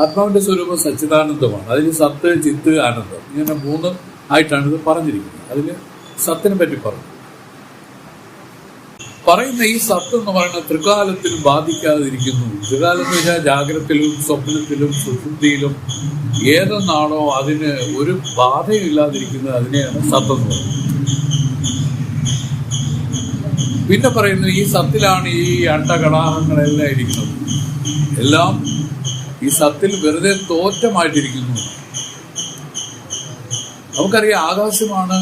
ആത്മാവിന്റെ സ്വരൂപം സച്ചിദാനന്ദമാണ്. അതിൽ സത്ത്, ചിത്ത്, ആനന്ദം ഇങ്ങനെ 3 ആയിട്ടാണ് ഇത് പറഞ്ഞിരിക്കുന്നത്. അതിൽ സത്തിനെ പറ്റി പറയുന്ന ഈ സത്ത് എന്ന് പറയുന്നത് ത്രികാലത്തിലും ബാധിക്കാതിരിക്കുന്നു. ത്രികാലം എന്ന് വെച്ചാൽ ജാഗ്രതയിലും സ്വപ്നത്തിലും സുഷുപ്തിയിലും ഏതെന്നാണോ അതിന് ഒരു ബാധയില്ലാതിരിക്കുന്നത് അതിനെയാണ് സത്തെന്ന് പറയുന്നത്. പിന്നെ പറയുന്നത് ഈ സത്തിലാണ് ഈ അണ്ടകടാഹങ്ങളെല്ലാം ഇരിക്കുന്നത്. എല്ലാം ഈ സത്തിൽ വെറുതെ തോറ്റമായിട്ടിരിക്കുന്നു. നമുക്കറിയാം ആകാശമാണ്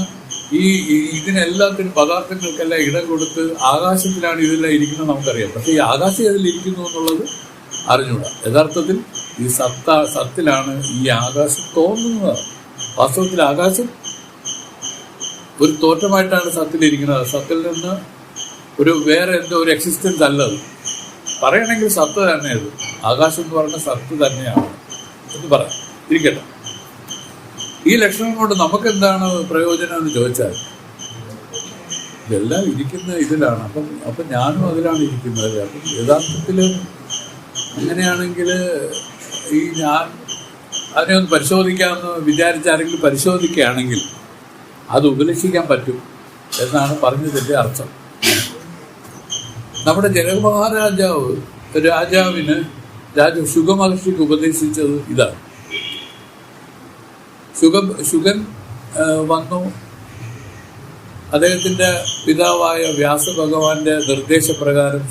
ഇതിനെല്ലാത്തിനും പദാർത്ഥങ്ങൾക്കെല്ലാം ഇടം കൊടുത്ത് ആകാശത്തിലാണ് ഇതെല്ലാം ഇരിക്കുന്നത് നമുക്കറിയാം. പക്ഷെ ഈ ആകാശം അതിലിരിക്കുന്നു എന്നുള്ളത് അറിഞ്ഞൂടാ. യഥാർത്ഥത്തിൽ ഈ സത്തിലാണ് ഈ ആകാശം തോന്നുന്നത്. വാസ്തവത്തിൽ ആകാശം ഒരു തോറ്റമായിട്ടാണ് സത്തിലിരിക്കുന്നത്. സത്തിൽ നിന്ന് വേറെ എന്തോ ഒരു എക്സിസ്റ്റൻസ് അല്ലത്. പറയണമെങ്കിൽ സത്ത് തന്നെ അത്. ആകാശം എന്ന് പറയുന്ന സത്ത് തന്നെയാണ് എന്ന് പറയാം. ഇരിക്കട്ടെ. ഈ ലക്ഷണം കൊണ്ട് നമുക്കെന്താണ് പ്രയോജനം എന്ന് ചോദിച്ചാൽ ഇതെല്ലാം ഇരിക്കുന്ന ഇതിലാണ്. അപ്പം ഞാനും അതിലാണ് ഇരിക്കുന്നത്. അപ്പം യഥാർത്ഥത്തിൽ അങ്ങനെയാണെങ്കിൽ ഈ ഞാൻ അതിനെ ഒന്ന് പരിശോധിക്കാമെന്ന് വിചാരിച്ചാരെങ്കിലും പരിശോധിക്കുകയാണെങ്കിൽ അത് ഉപലക്ഷിക്കാൻ പറ്റും എന്നാണ് പറഞ്ഞതിൻ്റെ അർത്ഥം. നമ്മുടെ ജനക രാജാവിന് ശുഗമഹർഷിക്ക് ഉപദേശിച്ചത് ഇതാണ്. ശുഗൻ വന്നു. അദ്ദേഹത്തിൻ്റെ പിതാവായ വ്യാസഭഗവാന്റെ നിർദ്ദേശപ്രകാരം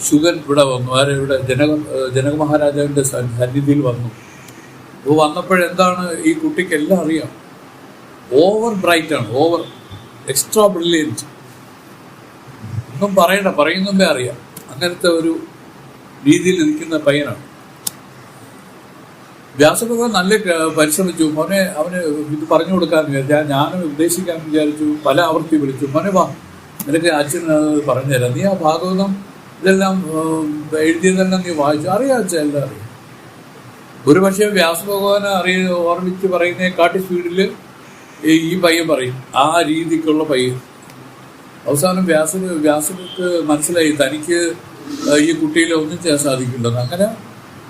ശുഗൻ ഇവിടെ വന്നു. ഇവിടെ ജനക മഹാരാജാവിൻ്റെ സന്നിധിയിൽ വന്നു. അപ്പോൾ വന്നപ്പോഴെന്താണ്, ഈ കുട്ടിക്ക് എല്ലാം അറിയാം. ഓവർ ബ്രൈറ്റാണ്, ഓവർ എക്സ്ട്രാ ബ്രില്യൻറ്റ്. ഒന്നും പറയുന്നുമ്പേ അറിയാം. അങ്ങനത്തെ ഒരു രീതിയിൽ നിൽക്കുന്ന പയ്യനാണ്. വ്യാസഭഗവാൻ നല്ല പരിശ്രമിച്ചു. അവന് ഇത് പറഞ്ഞു കൊടുക്കാമെന്ന് വിചാരിച്ചു. ഞാനും ഉപദേശിക്കാമെന്ന് വിചാരിച്ചു. പല ആവർത്തി വിളിച്ചു. മോനെ വാ, നിനക്ക് അച്ഛൻ പറഞ്ഞു തരാം. നീ ആ ഭാഗവതം ഇതെല്ലാം എഴുതിയതെല്ലാം നീ വായിച്ചു. അറിയാം അച്ഛൻ, എല്ലാം അറിയാം. ഒരു പക്ഷേ വ്യാസഭഗവാനെ ഓർമ്മിച്ച് പറയുന്നതിനെക്കാട്ടി സ്പീഡിൽ ഈ പയ്യൻ പറയും. ആ രീതിക്കുള്ള പയ്യൻ. അവസാനം വ്യാസർക്ക് മനസ്സിലായി തനിക്ക് ഈ കുട്ടിയിലെ ഒന്നും ചെയ്യാൻ സാധിക്കില്ലെന്ന്. അങ്ങനെ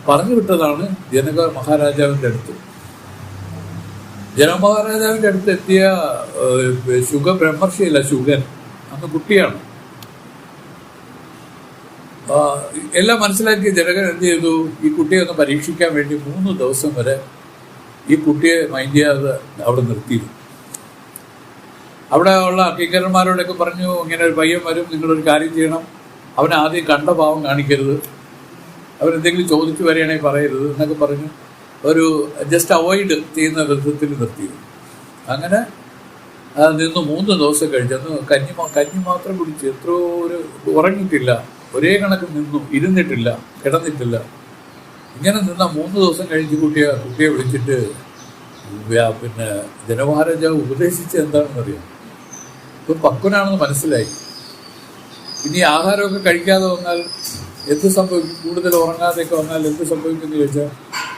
പറഞ്ഞു വിട്ടതാണ് ജനക മഹാരാജാവിൻ്റെ അടുത്ത്. ജനക മഹാരാജാവിൻ്റെ അടുത്ത് എത്തിയ ബ്രഹ്മർഷിയല്ല, ശുഗൻ അന്ന് കുട്ടിയാണ്. എല്ലാം മനസ്സിലാക്കിയ ജനകൻ എന്ത് ചെയ്തു, ഈ കുട്ടിയെ ഒന്ന് പരീക്ഷിക്കാൻ വേണ്ടി 3 ദിവസം വരെ ഈ കുട്ടിയെ മൈൻഡ് ചെയ്യാതെ അവിടെ നിർത്തിയിരുന്നു. അവിടെ ഉള്ള കിങ്കരന്മാരോടൊക്കെ പറഞ്ഞു, ഇങ്ങനെ ഒരു പയ്യൻ വരും, നിങ്ങളൊരു കാര്യം ചെയ്യണം, അവൻ ആദ്യം കണ്ട ഭാവം കാണിക്കരുത്, അവരെന്തെങ്കിലും ചോദിച്ചു വരികയാണെങ്കിൽ പറയരുത് എന്നൊക്കെ പറഞ്ഞു ഒരു ജസ്റ്റ് അവോയ്ഡ് ചെയ്യുന്ന വിധത്തിൽ നിർത്തിയിരുന്നു. അങ്ങനെ നിന്ന് 3 ദിവസം കഴിഞ്ഞ് അന്ന് കഞ്ഞി മാത്രം കുടിച്ച് എത്രയോ ഉറങ്ങിയിട്ടില്ല, ഒരേ കണക്ക് നിന്നു, ഇരുന്നിട്ടില്ല, കിടന്നിട്ടില്ല. ഇങ്ങനെ നിന്ന 3 ദിവസം കഴിഞ്ഞ് കുട്ടിയെ വിളിച്ചിട്ട് ജനമഹാരാജാവ് ഉപദേശിച്ച് എന്താണെന്നറിയാം. ഇപ്പം പക്വനാണെന്ന് മനസ്സിലായി. ഇനി ആഹാരമൊക്കെ കഴിക്കാതെ വന്നാൽ എന്ത് സംഭവിക്കും, കൂടുതൽ ഉറങ്ങാതെയൊക്കെ വന്നാൽ എന്ത് സംഭവിക്കുമെന്ന് ചോദിച്ചാൽ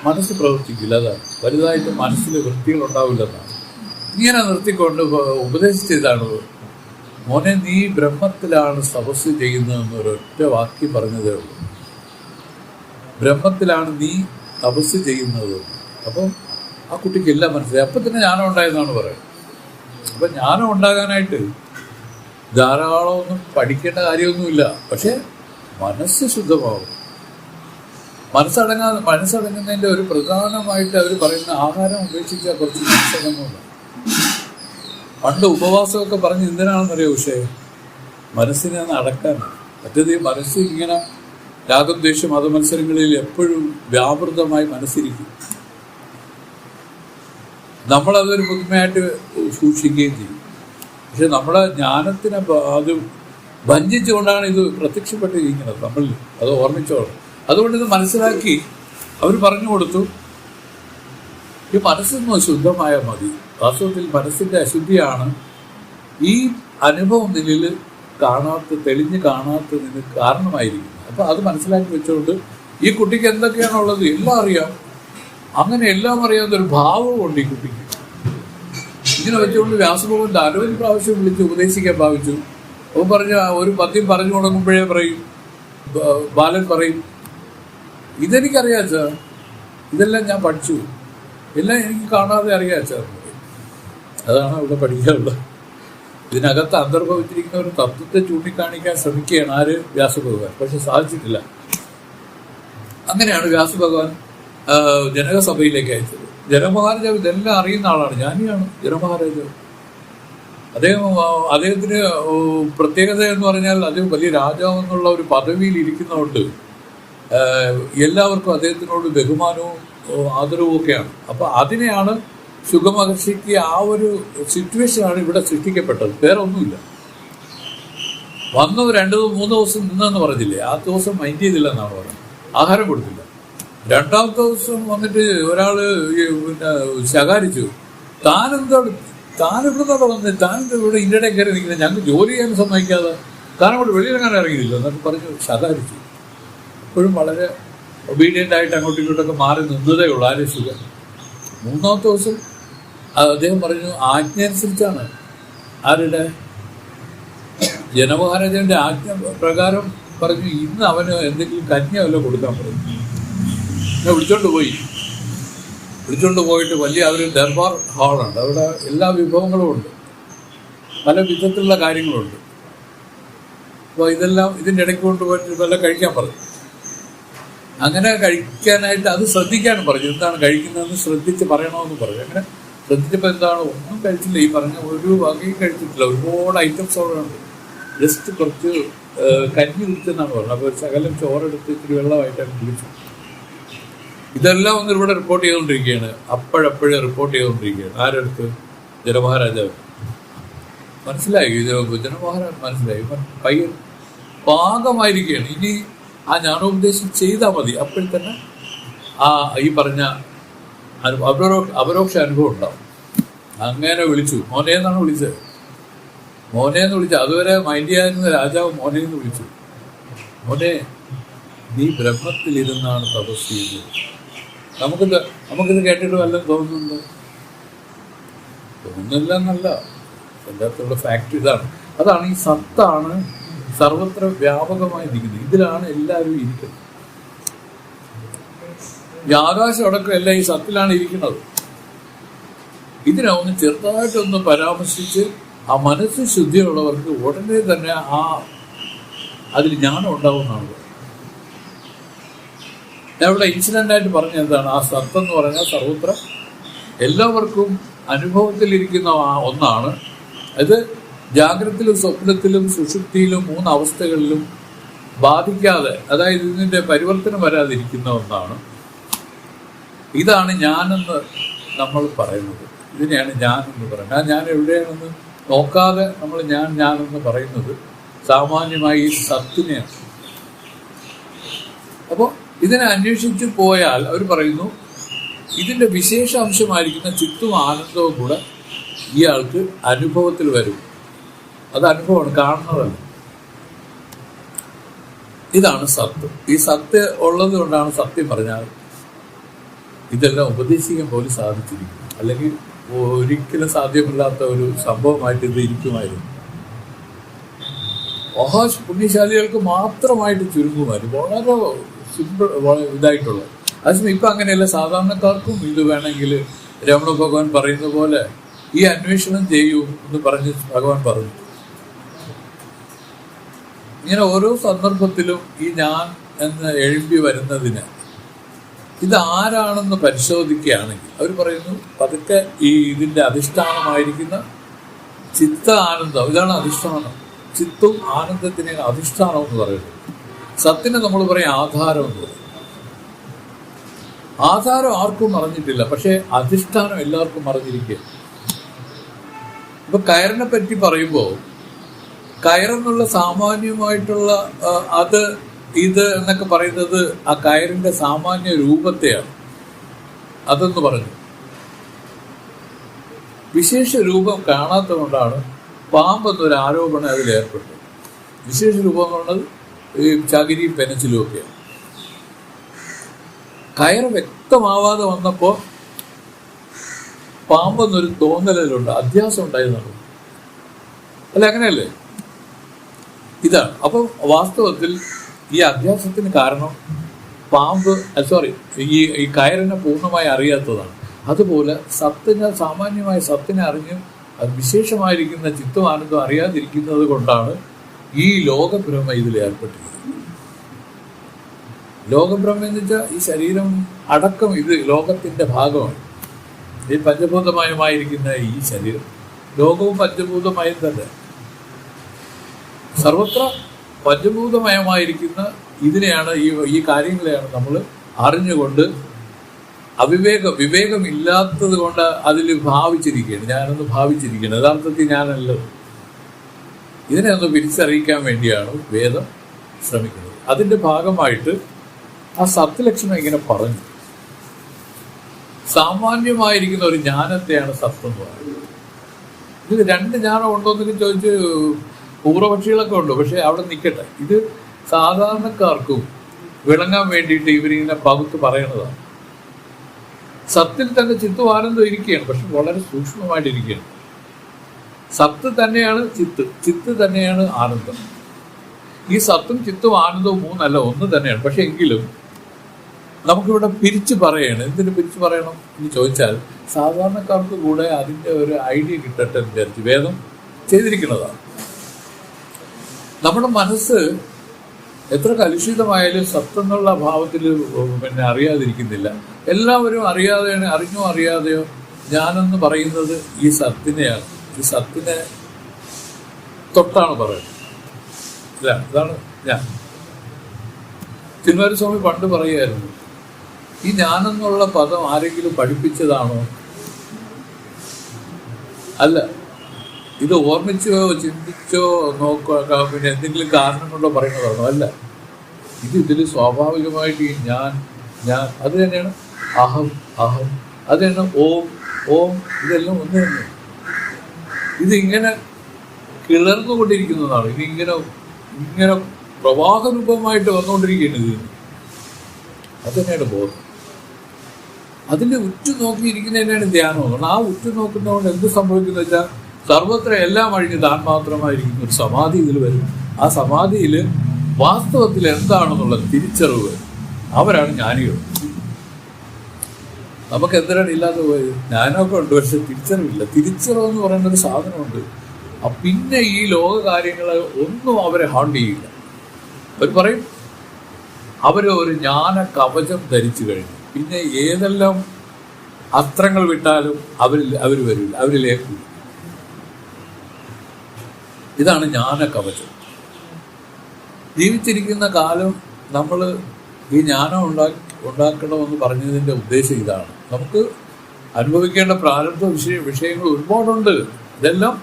മനസ്സ് പ്രവർത്തിക്കില്ല. അതാണ് വലുതായിട്ട് മനസ്സിൽ വൃത്തികളുണ്ടാവില്ലെന്നാണ്. ഇങ്ങനെ നിർത്തിക്കൊണ്ട് ഉപദേശിച്ചതാണ്, മോനെ നീ ബ്രഹ്മത്തിലാണ് തപസ് ചെയ്യുന്നതെന്ന് ഒരൊറ്റ വാക്യം പറഞ്ഞതേ ഉള്ളൂ. ബ്രഹ്മത്തിലാണ് നീ തപസ് ചെയ്യുന്നത്. അപ്പം ആ കുട്ടിക്ക് എല്ലാം മനസ്സിലായി. അപ്പം തന്നെ ജ്ഞാനം ഉണ്ടായെന്നാണ് പറയുന്നത്. അപ്പം ജ്ഞാനം ഉണ്ടാകാനായിട്ട് ധാരാളമൊന്നും പഠിക്കേണ്ട കാര്യമൊന്നുമില്ല. പക്ഷേ മനസ്സ് ശുദ്ധമാവും. മനസ്സടങ്ങുന്നതിൻ്റെ ഒരു പ്രധാനമായിട്ട് അവർ പറയുന്ന ആഹാരം ഉപേക്ഷിച്ചാൽ കുറച്ച് മനസ്സടങ്ങുന്നില്ല. പണ്ട് ഉപവാസമൊക്കെ പറഞ്ഞ് എന്തിനാണെന്നറിയോ? പക്ഷേ മനസ്സിനെ ഒന്ന് അടക്കാനാണ്. മറ്റേത് മനസ്സ് ഇങ്ങനെ രാഗദ്വേഷ മതമത്സരങ്ങളിൽ എപ്പോഴും വ്യാപൃതമായി മനസ്സിരിക്കും. നമ്മളതൊരു പുതുമയായിട്ട് സൂക്ഷിക്കുകയും ചെയ്യും. പക്ഷെ നമ്മുടെ ജ്ഞാനത്തിനെ അത് ഭഞ്ജിച്ചുകൊണ്ടാണ് ഇത് പ്രത്യക്ഷപ്പെട്ടിരിക്കുന്നത് നമ്മളിൽ. അത് ഓർമ്മിച്ചോളാം. അതുകൊണ്ട് ഇത് മനസ്സിലാക്കി അവർ പറഞ്ഞു കൊടുത്തു, ഈ മനസ്സൊന്നും ശുദ്ധമായാൽ മതി. വാസ്തവത്തിൽ മനസ്സിൻ്റെ അശുദ്ധിയാണ് ഈ അനുഭവം നിന്നിൽ തെളിഞ്ഞ് കാണാത്തതിന് കാരണമായിരിക്കുന്നത്. അപ്പം അത് മനസ്സിലാക്കി വെച്ചുകൊണ്ട് ഈ കുട്ടിക്ക് എന്തൊക്കെയാണുള്ളത് എല്ലാം അറിയാം. അങ്ങനെ എല്ലാം അറിയാവുന്നൊരു ഭാവമുണ്ട് ഈ കുട്ടിക്ക്. ഇങ്ങനെ വെച്ചുകൊണ്ട് വ്യാസഭഗവാൻ അനവധി പ്രാവശ്യം വിളിച്ച് ഉപദേശിക്കാൻ ഭാവിച്ചു. അവൻ പറഞ്ഞ ഒരു പദ്യം പറഞ്ഞു തുടങ്ങുമ്പോഴേ പറയും, ബാലൻ പറയും, ഇതെനിക്കറിയാം സാർ, ഇതെല്ലാം ഞാൻ പഠിച്ചു, എല്ലാം എനിക്ക് കാണാതെ അറിയാം സാർ. അതാണ് ഇവിടെ പഠിക്കാനുള്ളത്. ഇതിനകത്ത് അന്തർഭവിച്ചിരിക്കുന്ന ഒരു തത്വത്തെ ചൂണ്ടിക്കാണിക്കാൻ ശ്രമിക്കുകയാണ് ആര്? വ്യാസഭഗവാൻ. പക്ഷെ സാധിച്ചിട്ടില്ല. അങ്ങനെയാണ് വ്യാസഭഗവാൻ ജനകസഭയിലേക്ക് അയച്ചത്. ജനമഹാരാജാവ് ഇതെല്ലാം അറിയുന്ന ആളാണ്, ജ്ഞാനിയാണ് ജനമഹാരാജാവ്. അദ്ദേഹത്തിന് പ്രത്യേകത എന്ന് പറഞ്ഞാൽ അദ്ദേഹം വലിയ രാജാവ് എന്നുള്ള ഒരു പദവിയിൽ ഇരിക്കുന്നതുകൊണ്ട് എല്ലാവർക്കും അദ്ദേഹത്തിനോട് ബഹുമാനവും ആദരവും ഒക്കെയാണ്. അപ്പോൾ അതിനെയാണ് ശുഗമഹർഷിക്ക് ആ ഒരു സിറ്റുവേഷനാണ് ഇവിടെ സൃഷ്ടിക്കപ്പെട്ടത്, വേറെ ഒന്നുമില്ല. വന്നു 2-3 ദിവസം നിന്നെന്ന് പറഞ്ഞില്ലേ, ആ ദിവസം മൈൻഡ് ചെയ്തില്ല എന്നാണ് പറഞ്ഞത്. ആഹാരം കൊടുത്തില്ല. 2ാമത്തെ ദിവസം വന്നിട്ട് ഒരാള് പിന്നെ ശകാരിച്ചു, താനിവിടുന്നവിടെ വന്ന് താനെന്താ ഇവിടെ ഇന്ത്യയുടെ കയറി നിൽക്കുന്നത്, ഞങ്ങൾക്ക് ജോലി ചെയ്യാൻ സമ്മതിക്കാതെ, കാരണം ഇവിടെ വെളിയിലെങ്ങനെ ഇറങ്ങിയില്ല എന്നൊക്കെ പറഞ്ഞ് ശകാരിച്ചു. ഇപ്പോഴും വളരെ ഒബീഡിയൻ്റ് ആയിട്ട് അങ്ങോട്ടും ഇങ്ങോട്ടൊക്കെ മാറി നിന്നതേ ഉള്ളൂ ആര്യശുഗൻ. 3ാമത്തെ ദിവസം അദ്ദേഹം പറഞ്ഞു, ആജ്ഞ അനുസരിച്ചാണ്. ആരുടെ? ജനമഹാരാജാവിൻ്റെ ആജ്ഞ പ്രകാരം പറഞ്ഞു, ഇന്ന് അവന് എന്തെങ്കിലും കന്യ വല്ലതും കൊടുക്കാൻ പറഞ്ഞു. എന്നെ വിളിച്ചോണ്ട് പോയിട്ട് വലിയ അവർ ദർബാർ ഹാളുണ്ട്, അവിടെ എല്ലാ വിഭവങ്ങളും ഉണ്ട്, പല വിധത്തിലുള്ള കാര്യങ്ങളുണ്ട്. അപ്പോൾ ഇതെല്ലാം ഇതിൻ്റെ ഇടയ്ക്ക് കൊണ്ടുപോയിട്ട് വല്ല കഴിക്കാൻ പറഞ്ഞു. അങ്ങനെ കഴിക്കാനായിട്ട് അത് ശ്രദ്ധിക്കാനും പറഞ്ഞു, എന്താണ് കഴിക്കുന്നതെന്ന് ശ്രദ്ധിച്ച് പറയണമെന്ന് പറഞ്ഞു. അങ്ങനെ ശ്രദ്ധിച്ചപ്പോൾ എന്താണ്, ഒന്നും കഴിച്ചില്ല, ഈ പറഞ്ഞ ഒരു വകയും കഴിച്ചിട്ടില്ല, ഒരുപാട് ഐറ്റംസ് അവിടെ ഉണ്ട്. ജസ്റ്റ് കുറച്ച് കഞ്ഞി കുടിച്ചെന്നാണ് പറഞ്ഞത്. അപ്പോൾ ഒരു ശകലം ചോറെടുത്ത് ഇത്തിരി വെള്ളമായിട്ടാണ് കുടിച്ചു. ഇതെല്ലാം ഒന്ന് ഇവിടെ റിപ്പോർട്ട് ചെയ്തുകൊണ്ടിരിക്കുകയാണ്, അപ്പോഴപ്പോഴേ റിപ്പോർട്ട് ചെയ്തുകൊണ്ടിരിക്കുകയാണ്. ആരെടുത്ത്? ജനമഹാരാജാവ്. മനസ്സിലായി, ജനമഹാരാജ് മനസ്സിലായി, പയ്യൻ പാകമായിരിക്കുകയാണ്. ഇനി ആ ജ്ഞാനോപദേശം ചെയ്താൽ മതി, അപ്പോൾ തന്നെ ആ ഈ പറഞ്ഞ അപരോക്ഷ അനുഭവം ഉണ്ടാവും. അങ്ങനെ വിളിച്ചു, മോനെ എന്നാണ് വിളിച്ചത്. മോനെന്ന് വിളിച്ചു. അതുവരെ മൈൻഡ് ചെയ്യാതിരുന്ന രാജാവ് മോനെന്ന് വിളിച്ചു. മോനെ, നീ ബ്രഹ്മത്തിലിരുന്നാണ് തപസ് ചെയ്യുന്നത്. നമുക്കിത് കേട്ടിട്ട് വല്ലതും തോന്നുന്നുണ്ടോ? തോന്നുന്നില്ല എന്നല്ല, എൻ്റെ അടുത്തുള്ള ഫാക്ട് ഇതാണ്. അതാണ് ഈ സത്താണ് സർവത്ര വ്യാപകമായി ഇരിക്കുന്നത്. ഇതിലാണ് എല്ലാവരും ഇരിക്കുന്നത്. ഈ ആകാശം അടക്കം എല്ലാം ഈ സത്തിലാണ് ഇരിക്കുന്നത്. ഇതിനെ ഒന്ന് ചെറുതായിട്ടൊന്ന് പരാമർശിച്ച് ആ മനസ്സ് ശുദ്ധിയുള്ളവർക്ക് ഉടനെ തന്നെ അതിൽ ജ്ഞാനം ഉണ്ടാവുന്നതാണ്. ഞാൻ ഇവിടെ ഇൻസിഡൻ്റായിട്ട് പറഞ്ഞ എന്താണ്, ആ സത്തെന്ന് പറഞ്ഞാൽ സർവത്ര എല്ലാവർക്കും അനുഭവത്തിലിരിക്കുന്ന ഒന്നാണ്. ഇത് ജാഗ്രതയിലും സ്വപ്നത്തിലും സുഷുപ്തിയിലും 3 അവസ്ഥകളിലും ബാധിക്കാതെ, അതായത് ഇതിൻ്റെ പരിവർത്തനം വരാതിരിക്കുന്ന ഒന്നാണ്. ഇതാണ് ഞാനെന്ന് നമ്മൾ പറയുന്നത്. ഇതിനെയാണ് ഞാനെന്ന് പറയുന്നത്. ആ ഞാൻ എവിടെയാണെന്ന് നോക്കാതെ നമ്മൾ ഞാനെന്ന് പറയുന്നത് സാമാന്യമായി ഈ സത്തിനെയാണ്. അപ്പോൾ ഇതിനെ അന്വേഷിച്ച് പോയാൽ അവർ പറയുന്നു, ഇതിൻ്റെ വിശേഷാംശമായിരിക്കുന്ന ചിത്തും ആനന്ദവും കൂടെ ഇയാൾക്ക് അനുഭവത്തിൽ വരും. അത് അനുഭവമാണ്, കാണുന്നതല്ല. ഇതാണ് സത്ത്. ഈ സത്ത് ഉള്ളത് കൊണ്ടാണ് സത്യം പറഞ്ഞാൽ ഇതെല്ലാം ഉപദേശിക്കാൻ പോലും സാധിച്ചിരിക്കും. അല്ലെങ്കിൽ ഒരിക്കലും സാധ്യമല്ലാത്ത ഒരു സംഭവമായിട്ട് ഇത് ഇരിക്കുമായിരുന്നു. പുണ്യശാലികൾക്ക് മാത്രമായിട്ട് ചുരുങ്ങുമായിരുന്നു, വളരെ സിമ്പിൾ ഇതായിട്ടുള്ളത്. അതേസമയം ഇപ്പം അങ്ങനെയല്ല, സാധാരണക്കാർക്കും ഇത് വേണമെങ്കിൽ രമണ ഭഗവാൻ പറയുന്ന പോലെ ഈ അന്വേഷണം ചെയ്യൂ എന്ന് പറഞ്ഞ് ഭഗവാൻ പറഞ്ഞു. ഇങ്ങനെ ഓരോ സന്ദർഭത്തിലും ഈ ഞാൻ എന്ന് എഴുമ്പി വരുന്നതിന് ഇത് ആരാണെന്ന് പരിശോധിക്കുകയാണെങ്കിൽ അവർ പറയുന്നു, പതുക്കെ ഇതിൻ്റെ അധിഷ്ഠാനമായിരിക്കുന്ന ചിത്ത ആനന്ദം, ഇതാണ് അധിഷ്ഠാനം. ചിത്തും ആനന്ദത്തിനെയാണ് അധിഷ്ഠാനം എന്ന് പറയുന്നത്. സത്തിനെ നമ്മൾ പറയും ആധാരം എന്ന് പറയും. ആധാരം ആർക്കും അറിഞ്ഞിട്ടില്ല, പക്ഷേ അധിഷ്ഠാനം എല്ലാവർക്കും അറിഞ്ഞിരിക്കുക. ഇപ്പൊ കയറിനെ പറ്റി പറയുമ്പോൾ കയറെന്നുള്ള സാമാന്യമായിട്ടുള്ള ഇത് എന്നൊക്കെ പറയുന്നത് ആ കയറിന്റെ സാമാന്യ രൂപത്തെയാണ്. അതെന്ന് പറഞ്ഞു. വിശേഷ രൂപം കാണാത്തതുകൊണ്ടാണ് പാമ്പെന്നൊരു ആരോപണം അതിലേർപ്പെട്ടത്. വിശേഷ രൂപം എന്ന് പറഞ്ഞത് ഈ ചകിരിയും പെനച്ചിലും ഒക്കെയാണ്. കയറ് വ്യക്തമാവാതെ വന്നപ്പോൾ പാമ്പെന്നൊരു തോന്നലുണ്ട്, അധ്യാസം ഉണ്ടായിരുന്നുള്ളൂ. അല്ല, അങ്ങനെയല്ലേ? ഇതാണ്. അപ്പം വാസ്തവത്തിൽ ഈ അധ്യാസത്തിന് കാരണം പാമ്പ് ഈ കയറിനെ പൂർണ്ണമായി അറിയാത്തതാണ്. അതുപോലെ സാമാന്യമായ സത്തിനെ അറിഞ്ഞ് അത് വിശേഷമായിരിക്കുന്ന ചിത്തം ആനന്ദം അറിയാതിരിക്കുന്നത് കൊണ്ടാണ് ഈ ലോകഭ്രമ ഇതിൽ ഏർപ്പെട്ടിരിക്കുന്നത്. ലോകഭ്രമം എന്ന് വെച്ചാൽ ഈ ശരീരം അടക്കം ഇത് ലോകത്തിന്റെ ഭാഗമാണ്. ഈ പഞ്ചഭൂതമയമായിരിക്കുന്ന ഈ ശരീരം ലോകവും പഞ്ചഭൂതമയം തന്നെ. സർവത്ര പഞ്ചഭൂതമയമായിരിക്കുന്ന ഇതിനെയാണ് ഈ കാര്യങ്ങളെയാണ് നമ്മൾ അറിഞ്ഞുകൊണ്ട് വിവേകമില്ലാത്തത് കൊണ്ട് അതിൽ ഭാവിച്ചിരിക്കുകയാണ്. ഞാനൊന്ന് ഭാവിച്ചിരിക്കുകയാണ്, യഥാർത്ഥത്തിൽ ഞാനല്ലോ. ഇതിനെ ഒന്ന് തിരിച്ചറിയിക്കാൻ വേണ്ടിയാണ് വേദം ശ്രമിക്കുന്നത്. അതിൻ്റെ ഭാഗമായിട്ട് ആ സത്ലക്ഷണം ഇങ്ങനെ പറഞ്ഞു. സാമാന്യമായിരിക്കുന്ന ഒരു ജ്ഞാനത്തെയാണ് സത്യം എന്ന് പറയുന്നത്. ഇത് രണ്ട് ജ്ഞാനം ഉണ്ടോയെന്നൊക്കെ ചോദിച്ച് പൂർവപക്ഷികളൊക്കെ ഉണ്ട്. പക്ഷെ അവിടെ നിൽക്കട്ടെ, ഇത് സാധാരണക്കാർക്കും വിളങ്ങാൻ വേണ്ടിയിട്ട് ഇവരിങ്ങനെ പകുത്ത് പറയണതാണ്. സത്തിൽ തന്നെ ചിത്തും ആനന്ദം ഇരിക്കുകയാണ്, പക്ഷെ വളരെ സൂക്ഷ്മമായിട്ടിരിക്കുകയാണ്. സത്ത് തന്നെയാണ് ചിത്ത് തന്നെയാണ് ആനന്ദം. ഈ സത്തും ചിത്തും ആനന്ദവും മൂന്നല്ല, ഒന്ന് തന്നെയാണ്. പക്ഷെ എങ്കിലും നമുക്കിവിടെ പിരിച്ചു പറയണം. എന്തിനു പിരിച്ചു പറയണം എന്ന് ചോദിച്ചാൽ, സാധാരണക്കാർക്ക് കൂടെ അതിൻ്റെ ഒരു ഐഡിയ കിട്ടട്ടെ എന്ന് വിചാരിച്ച് വേദം ചെയ്തിരിക്കുന്നതാണ്. നമ്മുടെ മനസ്സ് എത്ര കലുഷിതമായാലും സത്തെന്നുള്ള ഭാവത്തിൽ അറിയാതിരിക്കുന്നില്ല. എല്ലാവരും അറിഞ്ഞോ അറിയാതെയോ ഞാനെന്ന് പറയുന്നത് ഈ സത്തിനെയാണ്. ഈ സത്തിനെ തൊട്ടാണ് പറയുന്നത്. ഇതാണ് ഞാൻ. ചിന്മയസ്വാമി പണ്ട് പറയുമായിരുന്നു, ഈ ഞാനെന്നുള്ള പദം ആരെങ്കിലും പഠിപ്പിച്ചതാണോ? അല്ല, ഇത് ഓർമ്മിച്ചോ ചിന്തിച്ചോ പിന്നെ എന്തെങ്കിലും കാരണം കൊണ്ടോ പറയുന്നതാണോ? അല്ല, ഇതിൽ സ്വാഭാവികമായിട്ട് ഈ ഞാൻ അത് തന്നെയാണ്. അഹം അത് തന്നെ. ഓം ഇതെല്ലാം ഒന്ന് തന്നെ. ഇതിങ്ങനെ കിളർന്നുകൊണ്ടിരിക്കുന്നതാണ്. ഇങ്ങനെ പ്രവാഹ രൂപമായിട്ട് വന്നുകൊണ്ടിരിക്കുകയാണ് ഇത്. അത് തന്നെയാണ് ബോധം. അതിൻ്റെ ഉറ്റുനോക്കിയിരിക്കുന്നതിനാണ് ധ്യാനം. ആ ഉറ്റുനോക്കുന്നതുകൊണ്ട് എന്ത് സംഭവിക്കുന്ന വെച്ചാൽ, സർവത്ര എല്ലാം അഴിഞ്ഞ് താൻ മാത്രമായിരിക്കുന്ന ഒരു സമാധി ഇതിൽ വരും. ആ സമാധിയിൽ വാസ്തവത്തിൽ എന്താണെന്നുള്ള തിരിച്ചറിവ് വരും. അവരാണ് ജ്ഞാനികൾ. നമുക്ക് എന്തിനാണ് ഇല്ലാതെ പോയത്? ജ്ഞാനമൊക്കെ ഉണ്ട്, പക്ഷെ തിരിച്ചറിവില്ല. തിരിച്ചറിവ് എന്ന് പറയുന്ന ഒരു സാധനമുണ്ട്. പിന്നെ ഈ ലോക കാര്യങ്ങൾ ഒന്നും അവരെ ഹാണ്ട് ചെയ്യില്ല. അവർ പറയും, ഒരു ജ്ഞാന കവചം ധരിച്ചു കഴിഞ്ഞു. പിന്നെ ഏതെല്ലാം അസ്ത്രങ്ങൾ വിട്ടാലും അവർ വരില്ല, അവരിലേക്ക്. ഇതാണ് ജ്ഞാന കവചം. ജീവിച്ചിരിക്കുന്ന കാലം നമ്മൾ ഈ ജ്ഞാനം ഉണ്ടാക്കണമെന്ന് പറഞ്ഞതിൻ്റെ ഉദ്ദേശം ഇതാണ്. നമുക്ക് അനുഭവിക്കേണ്ട പ്രാരബ്ധ വിഷയങ്ങൾ ഒരുപാടുണ്ട്. ഇതെല്ലാം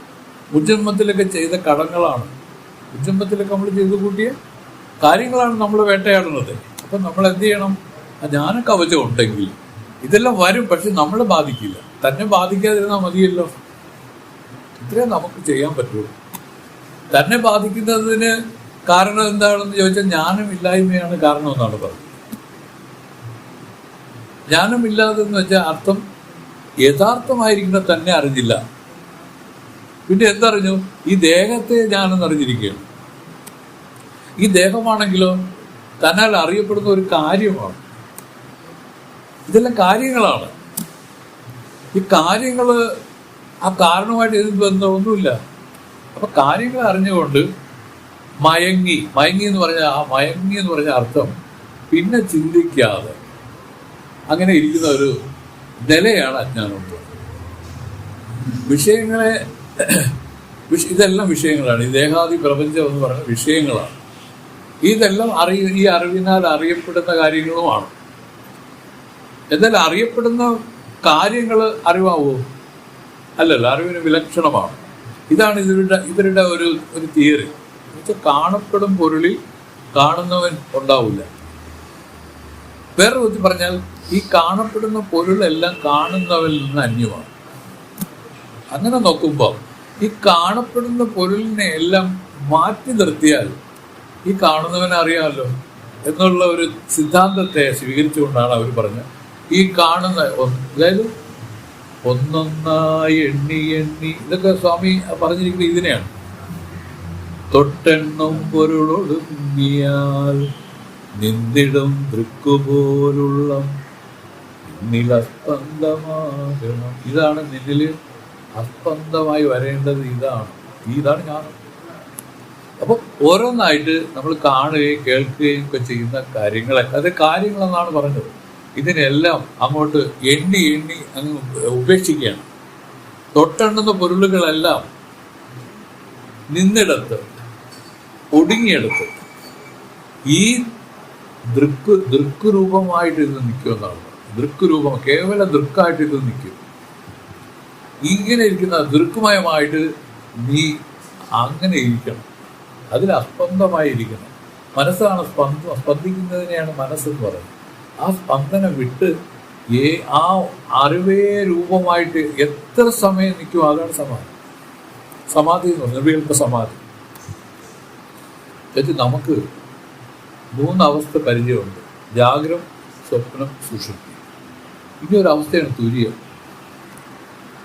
മുജ്ജന്മത്തിലൊക്കെ ചെയ്ത കടങ്ങളാണ്. മുജ്ജന്മത്തിലൊക്കെ നമ്മൾ ചെയ്തു കൂട്ടിയ കാര്യങ്ങളാണ് നമ്മൾ വേട്ടയാടുന്നത്. അപ്പം നമ്മൾ എന്ത് ചെയ്യണം? ആ ജ്ഞാന കവചം ഉണ്ടെങ്കിൽ ഇതെല്ലാം വരും, പക്ഷെ നമ്മളെ ബാധിക്കില്ല. തന്നെ ബാധിക്കാതിരുന്നാൽ മതിയല്ലോ. ഇത്രേ നമുക്ക് ചെയ്യാൻ പറ്റുള്ളൂ. തന്നെ ബാധിക്കുന്നതിന് കാരണം എന്താണെന്ന് ചോദിച്ചാൽ, ജ്ഞാനമില്ലായ്മയാണ് കാരണം എന്നാണ് പറഞ്ഞത്. ജ്ഞാനമില്ലാതെന്ന് വെച്ചാൽ അർത്ഥം യഥാർത്ഥമായിരിക്കുന്ന തന്നെ അറിഞ്ഞില്ല. പിന്നെ എന്തറിഞ്ഞു? ഈ ദേഹത്തെ ഞാനെന്ന് അറിഞ്ഞിരിക്കുകയാണ്. ഈ ദേഹമാണെങ്കിലോ തന്നാൽ അറിയപ്പെടുന്ന ഒരു കാര്യമാണ്. ഇതെല്ലാം കാര്യങ്ങളാണ്. ഈ കാര്യങ്ങൾ ആ കാരണമായിട്ട് ഏത് ബന്ധമൊന്നുമില്ല. അപ്പൊ കാര്യങ്ങൾ അറിഞ്ഞുകൊണ്ട് മയങ്ങി എന്ന് പറഞ്ഞ അർത്ഥം പിന്നെ ചിന്തിക്കാതെ അങ്ങനെ ഇരിക്കുന്ന ഒരു നിലയാണ് അജ്ഞാനം. ഇതെല്ലാം വിഷയങ്ങളാണ്. ഈ ദേഹാദി പ്രപഞ്ചം എന്ന് പറയുന്ന വിഷയങ്ങളാണ്. ഇതെല്ലാം ഈ അറിവിനാൽ അറിയപ്പെടുന്ന കാര്യങ്ങളുമാണ്. എന്നാൽ അറിയപ്പെടുന്ന കാര്യങ്ങൾ അറിവാവോ? അല്ലല്ല, അറിവിന് വിലക്ഷണമാണ്. ഇതാണ് ഇവരുടെ ഒരു തിയറി. എന്നുവെച്ചാൽ കാണപ്പെടും പൊരുളിൽ കാണുന്നവൻ ഉണ്ടാവില്ല. വേറെ വിധത്തിൽ പറഞ്ഞാൽ, ഈ കാണപ്പെടുന്ന പൊരുളെല്ലാം കാണുന്നവരിൽ നിന്ന് അന്യമാണ്. അങ്ങനെ നോക്കുമ്പോൾ ഈ കാണപ്പെടുന്ന പൊരുളിനെ എല്ലാം മാറ്റി നിർത്തിയാൽ ഈ കാണുന്നവനെ അറിയാമല്ലോ എന്നുള്ള ഒരു സിദ്ധാന്തത്തെ സ്വീകരിച്ചുകൊണ്ടാണ് അവർ പറഞ്ഞത് ഈ കാണുന്ന അതായത് ഒന്നൊന്നായി എണ്ണി ഇതൊക്കെ സ്വാമി പറഞ്ഞിരിക്കുന്നത് ഇതിനെയാണ്. തൊട്ടെണ്ണം പൊരുളൊടുങ്ങിയാൽ നിന്നിടും ദൃക്കുപോലുള്ള നിലസ്പന്ദമാകണം. ഇതാണ് നിന്നിൽ അസ്പന്ദമായി വരേണ്ടത്. ഇതാണ് ജ്ഞാനം. അപ്പം ഓരോന്നായിട്ട് നമ്മൾ കാണുകയും കേൾക്കുകയും ഒക്കെ ചെയ്യുന്ന കാര്യങ്ങളൊക്കെ അത് കാര്യങ്ങളെന്നാണ് പറഞ്ഞത്. ഇതിനെല്ലാം അങ്ങോട്ട് എണ്ണി അങ്ങ് ഉപേക്ഷിക്കുകയാണ്. തൊട്ടെണ്ണുന്ന പൊരുളുകളെല്ലാം നിന്നിടത്ത് ഒടുങ്ങിയെടുത്ത് ഈ ദൃക്കുരൂപമായിട്ട് ഇത് നിൽക്കുമെന്നാണ്. ദൃക്കുരൂപം കേവല ദൃക്കായിട്ട് ഇത് നിൽക്കും. ഇങ്ങനെ ഇരിക്കുന്ന ദൃക്കുമയമായിട്ട് നീ അങ്ങനെ ഇരിക്കണം. അതിൽ അസ്പന്ദമായിരിക്കണം. മനസ്സാണ് സ്പന്ദിക്കുന്നതിനെയാണ് മനസ്സെന്ന് പറയുന്നത്. ആ സ്പന്ദനം വിട്ട് ആ അറിവേ രൂപമായിട്ട് എത്ര സമയം നിൽക്കും, അതാണ് സമാധി. സമാധി എന്ന് പറഞ്ഞാൽ നിർവികൽപ്പ സമാധി. എന്നിട്ട് നമുക്ക് 3 അവസ്ഥ പരിചയമുണ്ട്: ജാഗ്രം, സ്വപ്നം, സുഷുപ്തി. ഇനി ഒരു അവസ്ഥയാണ് തുര്യം.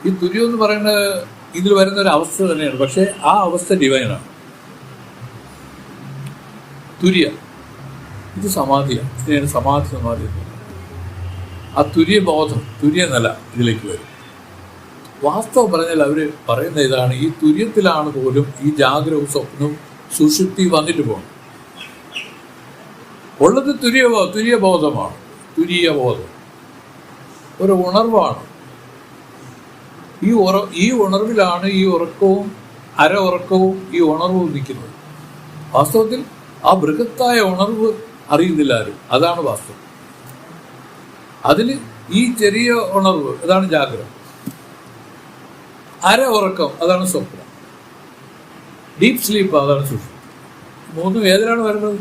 ഈ തുര്യം എന്ന് പറയുന്നത് ഇതിൽ വരുന്ന ഒരു അവസ്ഥ തന്നെയാണ്, പക്ഷേ ആ അവസ്ഥ ഡിവൈനാണ്. തുര്യം ഇത് സമാധിയാണ്. ഇതിനാണ് സമാധി എന്ന് പറയുന്നത്. ആ തുര്യബോധം, തുര്യനില ഇതിലേക്ക് വരും. വാസ്തവം പറഞ്ഞാൽ അവർ പറയുന്ന ഇതാണ്: ഈ തുര്യത്തിലാണ് പോലും ഈ ജാഗ്രവും സ്വപ്നവും സുഷുപ്തി വന്നിട്ട് പോകണം. ഉള്ളത് തുര്യബോധമാണ്. തുര്യബോധം ഒരു ഉണർവാണ്. ഈ ഉണർവിലാണ് ഈ ഉറക്കവും ഉറക്കവും ഈ ഉണർവും നിൽക്കുന്നത്. വാസ്തവത്തിൽ ആ ബൃഹത്തായ ഉണർവ് അറിയുന്നില്ല ആരും. അതാണ് വാസ്തവം. അതിൽ ഈ ചെറിയ ഉണർവ് അതാണ് ജാഗ്രത. ഉറക്കം അതാണ് സ്വപ്നം. ഡീപ്പ് സ്ലീപ്പ് അതാണ് സുഷുപ്തി. 3 ഏതിലാണ് വരുന്നത്?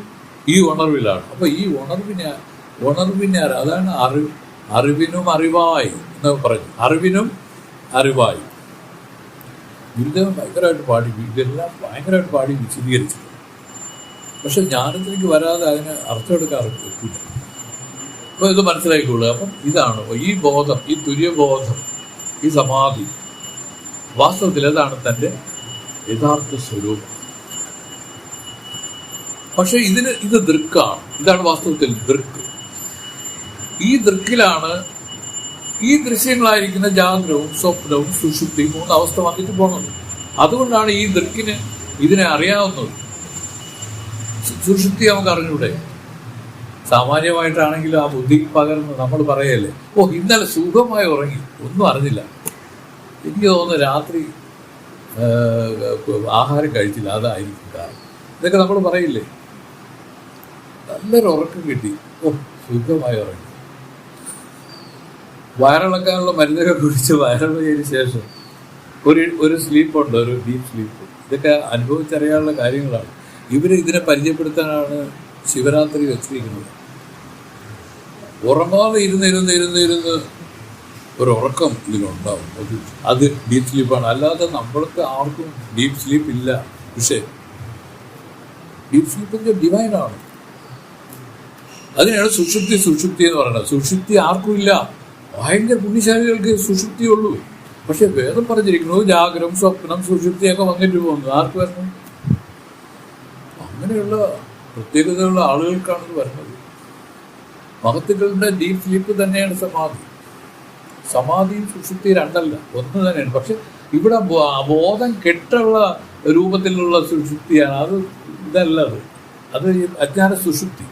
ഈ ഉണർവിലാണ്. അപ്പൊ ഈ ഉണർവിനെ അതാണ് അറിവിനും അറിവായി എന്ന് പറഞ്ഞു. അറിവിനും അറിവായി ഗുരുദേവൻ ഇതെല്ലാം ഭയങ്കരമായിട്ട് പാടി വിശദീകരിച്ചിട്ടുണ്ട്. പക്ഷെ ജ്ഞാനത്തിലേക്ക് വരാതെ അതിന് അർത്ഥമെടുക്കാറില്ല. അപ്പോൾ ഇത് മനസ്സിലാക്കിക്കൊള്ളുക. അപ്പം ഇതാണ് ഈ ബോധം, ഈ തുര്യബോധം, ഈ സമാധി. വാസ്തവത്തിൽ അതാണ് തൻ്റെ യഥാർത്ഥ സ്വരൂപം. പക്ഷെ ഇത് ദൃക്കാണ്. ഇതാണ് വാസ്തവത്തിൽ ദൃക്ക്. ഈ ദൃക്കിലാണ് ഈ ദൃശ്യങ്ങളായിരിക്കുന്ന ജാഗ്രവും സ്വപ്നവും സുഷുപ്തിയും 3 അവസ്ഥ വന്നിട്ട് പോകുന്നത്. അതുകൊണ്ടാണ് ഈ ദൃക്കിന് ഇതിനെ അറിയാവുന്നത്. സുഷുപ്തി നമുക്ക് അറിഞ്ഞൂടെ? സാമാന്യമായിട്ടാണെങ്കിലും ആ ബുദ്ധി പകർന്ന് നമ്മൾ പറയല്ലേ, ഇന്നലെ സുഖമായി ഉറങ്ങി, ഒന്നും അറിഞ്ഞില്ല. എനിക്ക് തോന്നുന്നു രാത്രി ആഹാരം കഴിച്ചില്ല, അതായിരിക്കും കാരണം. ഇതൊക്കെ നമ്മൾ പറയില്ലേ. നല്ലൊരു ഉറക്കം കിട്ടി, സുഖമായി ഉറങ്ങി. വയറിളക്കാനുള്ള മരുന്നൊക്കെ കുടിച്ച് വയറിളക്കിയതിന് ശേഷം ഒരു സ്ലീപ്പുണ്ട്, ഒരു ഡീപ്പ് സ്ലീപ്പ്. ഇതൊക്കെ അനുഭവിച്ചറിയാനുള്ള കാര്യങ്ങളാണ്. ഇതിനെ പരിചയപ്പെടുത്താനാണ് ശിവരാത്രി വെച്ചിരിക്കുന്നത്. ഉറങ്ങാതെ ഇരുന്ന് ഒരു ഉറക്കം ഇതിലുണ്ടാവും. അത് ഡീപ്പ് സ്ലീപ്പാണ്. അല്ലാതെ നമ്മൾക്ക് ആർക്കും ഡീപ്പ് സ്ലീപ്പ് ഇല്ല. പക്ഷേ ഡീപ്പ് സ്ലീപ്പിൻ്റെ ഡിവൈനാണ്. അതിനാണ് സുഷുപ്തി എന്ന് പറയുന്നത്. സുഷുപ്തി ആർക്കും ഇല്ല. ഭയങ്കര പുണ്യശാലികൾക്ക് സുഷുപ്തിയുള്ളൂ. പക്ഷെ വേദം പറഞ്ഞിരിക്കുന്നു ജാഗ്രം, സ്വപ്നം, സുഷുപ്തിയൊക്കെ വന്നിട്ട് പോകുന്നു. ആർക്ക് വരണം? അങ്ങനെയുള്ള പ്രത്യേകതയുള്ള ആളുകൾക്കാണ് ഇത് വരുന്നത്. മഹത്തുക്കളുടെ ഡീപ്പ് സ്ലീപ്പ് തന്നെയാണ് സമാധി. സമാധിയും സുഷുപ്തി രണ്ടല്ല, ഒന്ന് തന്നെയാണ്. പക്ഷെ ഇവിടെ ബോധം കെട്ടുള്ള രൂപത്തിലുള്ള സുഷുപ്തിയാണ്. ഇതല്ല. അത് അജ്ഞാന സുഷുപ്തി.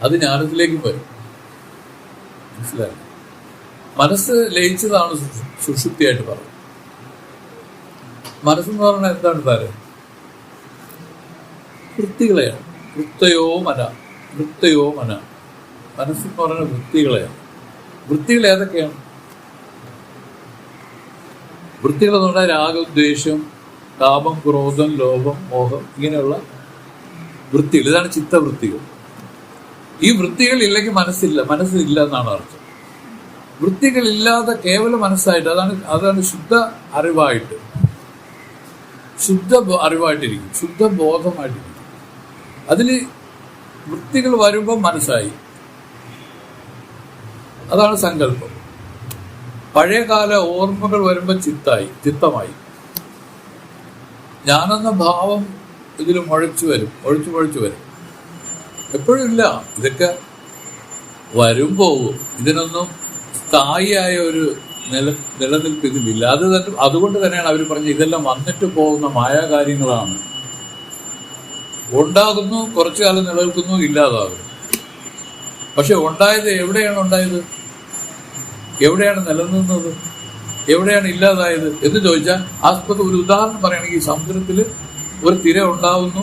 അത് ജ്ഞാനത്തിലേക്കും വരും. മനസ്സിലായി? മനസ്സ് ലയിച്ചതാണ് സുഷുപ്തിയായിട്ട് പറയുന്നത്. മനസ്സെന്ന് പറഞ്ഞാൽ എന്താണ് താരം? വൃത്തികളെയാണ്. വൃത്തയോ മന. മനസ്സെന്ന് പറയുന്ന വൃത്തികളെയാണ്. വൃത്തികൾ ഏതൊക്കെയാണ്? വൃത്തികളെന്ന് പറഞ്ഞാൽ രാഗം, ദ്വേഷം, താപം, ക്രോധം, ലോഭം, മോഹം, ഇങ്ങനെയുള്ള വൃത്തികൾ. ഇതാണ് ചിത്തവൃത്തികൾ. ഈ വൃത്തികൾ ഇല്ലെങ്കിൽ മനസ്സില്ല എന്നാണ് അർത്ഥം. വൃത്തികളില്ലാതെ കേവല മനസ്സായിട്ട്, അതാണ് ശുദ്ധ അറിവായിട്ടിരിക്കും, ശുദ്ധ ബോധമായിട്ടിരിക്കും. അതിൽ വൃത്തികൾ വരുമ്പോൾ മനസ്സായി. അതാണ് സങ്കല്പം. പഴയകാല ഓർമ്മകൾ വരുമ്പോൾ ചിത്തമായി. ഞാനെന്ന ഭാവം ഇതിൽ മുഴച്ചു വരും. എപ്പോഴും ഇല്ല. ഇതൊക്കെ വരും പോകും. ഇതിനൊന്നും സ്ഥായിയായ ഒരു നിലനിൽപ്പ് ഇതിലില്ല. അതുകൊണ്ട് തന്നെയാണ് അവർ പറഞ്ഞത് ഇതെല്ലാം വന്നിട്ട് പോകുന്ന മായാകാര്യങ്ങളാണ്. ഉണ്ടാകുന്നു, കുറച്ചു കാലം നിലനിൽക്കുന്നു, ഇല്ലാതാകുന്നു. പക്ഷെ ഉണ്ടായത് എവിടെയാണ് ഉണ്ടായത്? എവിടെയാണ് നിലനിന്നത്? എവിടെയാണ് ഇല്ലാതായത് എന്ന് ചോദിച്ചാൽ ഒരു ഉദാഹരണം പറയുകയാണെങ്കിൽ സമുദ്രത്തിൽ ഒരു തിര ഉണ്ടാവുന്നു,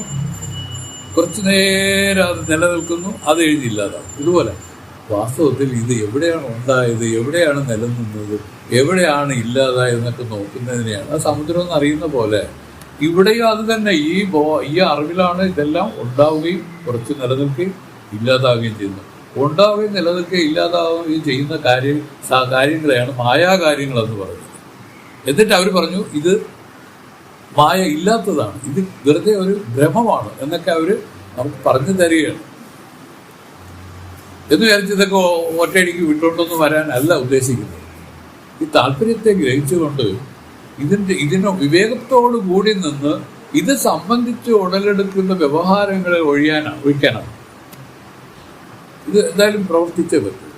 കുറച്ചു നേരം അത് നിലനിൽക്കുന്നു, അത് എഴുതിയില്ലാതാവും. ഇതുപോലെ വാസ്തവത്തിൽ ഇത് എവിടെയാണ് ഉണ്ടായത്, എവിടെയാണ് നിലനിന്നത്, എവിടെയാണ് ഇല്ലാതായതെന്നൊക്കെ നോക്കുന്നതിനെയാണ് ആ സമുദ്രം എന്ന് അറിയുന്ന പോലെ ഇവിടെയും അത് തന്നെ. ഈ അറിവിലാണ് ഇതെല്ലാം ഉണ്ടാവുകയും കുറച്ച് നിലനിൽക്കുകയും ഇല്ലാതാവുകയും ചെയ്യുന്നത്. ഉണ്ടാവുകയും നിലനിൽക്കുകയും ഇല്ലാതാവുകയും ചെയ്യുന്ന കാര്യങ്ങളെയാണ് മായാകാര്യങ്ങളെന്ന് പറയുന്നത്. എന്നിട്ട് അവർ പറഞ്ഞു ഇത് മായ ഇല്ലാത്തതാണ്, ഇത് വെറുതെ ഒരു ഭ്രമമാണ് എന്നൊക്കെ അവർ നമുക്ക് പറഞ്ഞു തരികയാണ്. എന്ന് വിചാരിച്ച് ഇതൊക്കെ ഒറ്റയടിക്ക് വിട്ടുകൊണ്ടൊന്നും വരാനല്ല ഉദ്ദേശിക്കുന്നത്. ഈ താല്പര്യത്തെ ഗ്രഹിച്ചുകൊണ്ട് ഇതിന് വിവേകത്തോടു കൂടി നിന്ന് ഇത് സംബന്ധിച്ച് ഉടലെടുക്കുന്ന വ്യവഹാരങ്ങളെ ഒഴിക്കാനാണ്. ഇത് എന്തായാലും പ്രവർത്തിച്ചേ പറ്റും.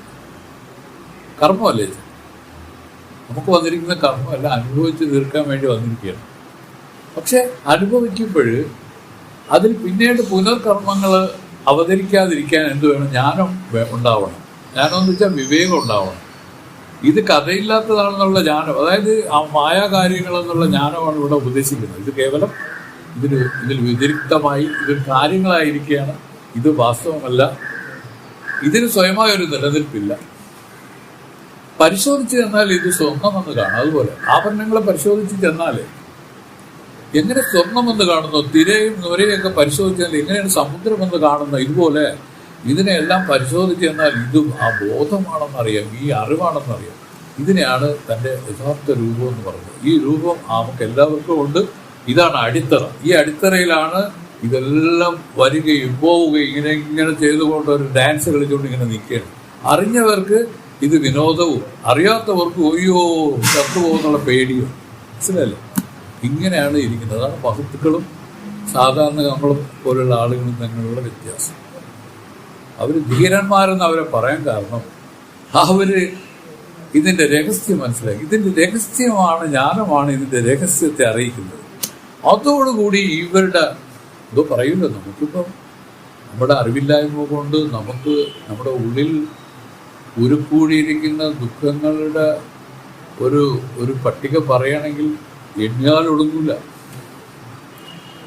കർമ്മമല്ലേ ഇത്? നമുക്ക് വന്നിരിക്കുന്ന കർമ്മമല്ല അനുഭവിച്ച് തീർക്കാൻ വേണ്ടി വന്നിരിക്കുകയാണ്. പക്ഷെ അനുഭവിക്കുമ്പോൾ അതിൽ പിന്നീട് പുനർകർമ്മങ്ങൾ അവതരിക്കാതിരിക്കാൻ എന്ത് വേണം? ജ്ഞാനം ഉണ്ടാവണം. ജ്ഞാനം എന്ന് വെച്ചാൽ വിവേകം ഉണ്ടാവണം. ഇത് കഥയില്ലാത്തതാണെന്നുള്ള ജ്ഞാനം, അതായത് ആ മായാകാര്യങ്ങളെന്നുള്ള ജ്ഞാനമാണ് ഇവിടെ ഉപദേശിക്കുന്നത്. ഇത് കേവലം ഇതിൽ വ്യതിരിക്തമായി ഇതൊരു കാര്യങ്ങളായിരിക്കുകയാണ്. ഇത് വാസ്തവമല്ല. ഇതിന് സ്വയമായ ഒരു നിലനിൽപ്പില്ല. പരിശോധിച്ച് ചെന്നാൽ ഇത് സ്വർണ്ണമെന്ന് കാണാം. അതുപോലെ ആഭരണങ്ങളെ പരിശോധിച്ച് ചെന്നാൽ എങ്ങനെ സ്വർണ്ണമെന്ന് കാണുന്നു, തിരയും നുരയൊക്കെ പരിശോധിച്ചാൽ എങ്ങനെയാണ് സമുദ്രമെന്ന് കാണുന്നത്, ഇതുപോലെ ഇതിനെല്ലാം പരിശോധിച്ച് ചെന്നാൽ ഇതും ആ ബോധമാണെന്നറിയാം, ഈ അറിവാണെന്നറിയാം. ഇതിനെയാണ് തൻ്റെ യഥാർത്ഥ രൂപം എന്ന് പറയുന്നത്. ഈ രൂപം നമുക്ക് എല്ലാവർക്കും ഉണ്ട്. ഇതാണ് അടിത്തറ. ഈ അടിത്തറയിലാണ് ഇതെല്ലാം വരികയും പോവുകയും ഇങ്ങനെ ചെയ്തുകൊണ്ട് ഒരു ഡാൻസ് കളിച്ചുകൊണ്ട് ഇങ്ങനെ നിൽക്കുകയാണ്. അറിഞ്ഞവർക്ക് ഇത് വിനോദവും, അറിയാത്തവർക്ക് ഒയ്യോ ചത്തുപോകുന്നുള്ള പേടിയോ. മനസ്സിലല്ലേ? ഇങ്ങനെയാണ് ഇരിക്കുന്നത്. അതാണ് മഹത്തുക്കളും സാധാരണ നമ്മളെ പോലുള്ള ആളുകളും തമ്മിലുള്ള വ്യത്യാസം. അവർ ധീരന്മാരെന്ന് അവരെ പറയാൻ കാരണം അവര് ഇതിന്റെ രഹസ്യം മനസ്സിലാക്കി. ഇതിന്റെ രഹസ്യമാണ്, ജ്ഞാനമാണ് ഇതിന്റെ രഹസ്യത്തെ അറിയിക്കുന്നത്. അതോടുകൂടി ഇവരുടെ എന്തോ പറയില്ല, നമുക്കിപ്പം നമ്മുടെ അറിവില്ലായ്മ കൊണ്ട് നമുക്ക് നമ്മുടെ ഉള്ളിൽ ഉരുക്കൂടിയിരിക്കുന്ന ദുഃഖങ്ങളുടെ ഒരു പട്ടിക പറയുകയാണെങ്കിൽ എണ്ണിയാൽ ഒടുങ്ങില്ല.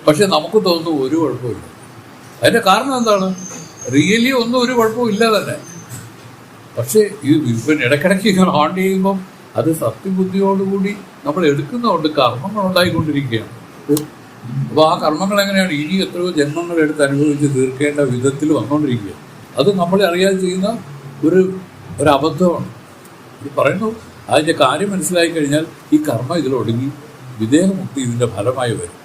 പക്ഷെ നമുക്ക് തോന്നുന്നു ഒരു കുഴപ്പമില്ല. അതിന്റെ കാരണം എന്താണ്? റിയലി ഒന്നും ഒരു കുഴപ്പവും ഇല്ല തന്നെ. പക്ഷെ ഇവൻ ഇടയ്ക്കിടയ്ക്ക് ഇങ്ങനെ ഹോണ്ട് ചെയ്യുമ്പം അത് സത്യബുദ്ധിയോടുകൂടി നമ്മൾ എടുക്കുന്നതുകൊണ്ട് കർമ്മങ്ങൾ ഉണ്ടായിക്കൊണ്ടിരിക്കുകയാണ്. അപ്പോൾ ആ കർമ്മങ്ങൾ എങ്ങനെയാണ് ഇനി എത്രയോ ജന്മങ്ങൾ എടുത്ത് അനുഭവിച്ച് തീർക്കേണ്ട വിധത്തിൽ വന്നുകൊണ്ടിരിക്കുക. അത് നമ്മളെ അറിയാതെ ചെയ്യുന്ന ഒരു അബദ്ധമാണ്. ഇത് പറയുന്നു. അതിൻ്റെ കാര്യം മനസ്സിലായി കഴിഞ്ഞാൽ ഈ കർമ്മം ഇതിലൊടുങ്ങി വിദേഹമുക്തി ഇതിൻ്റെ ഫലമായി വരും.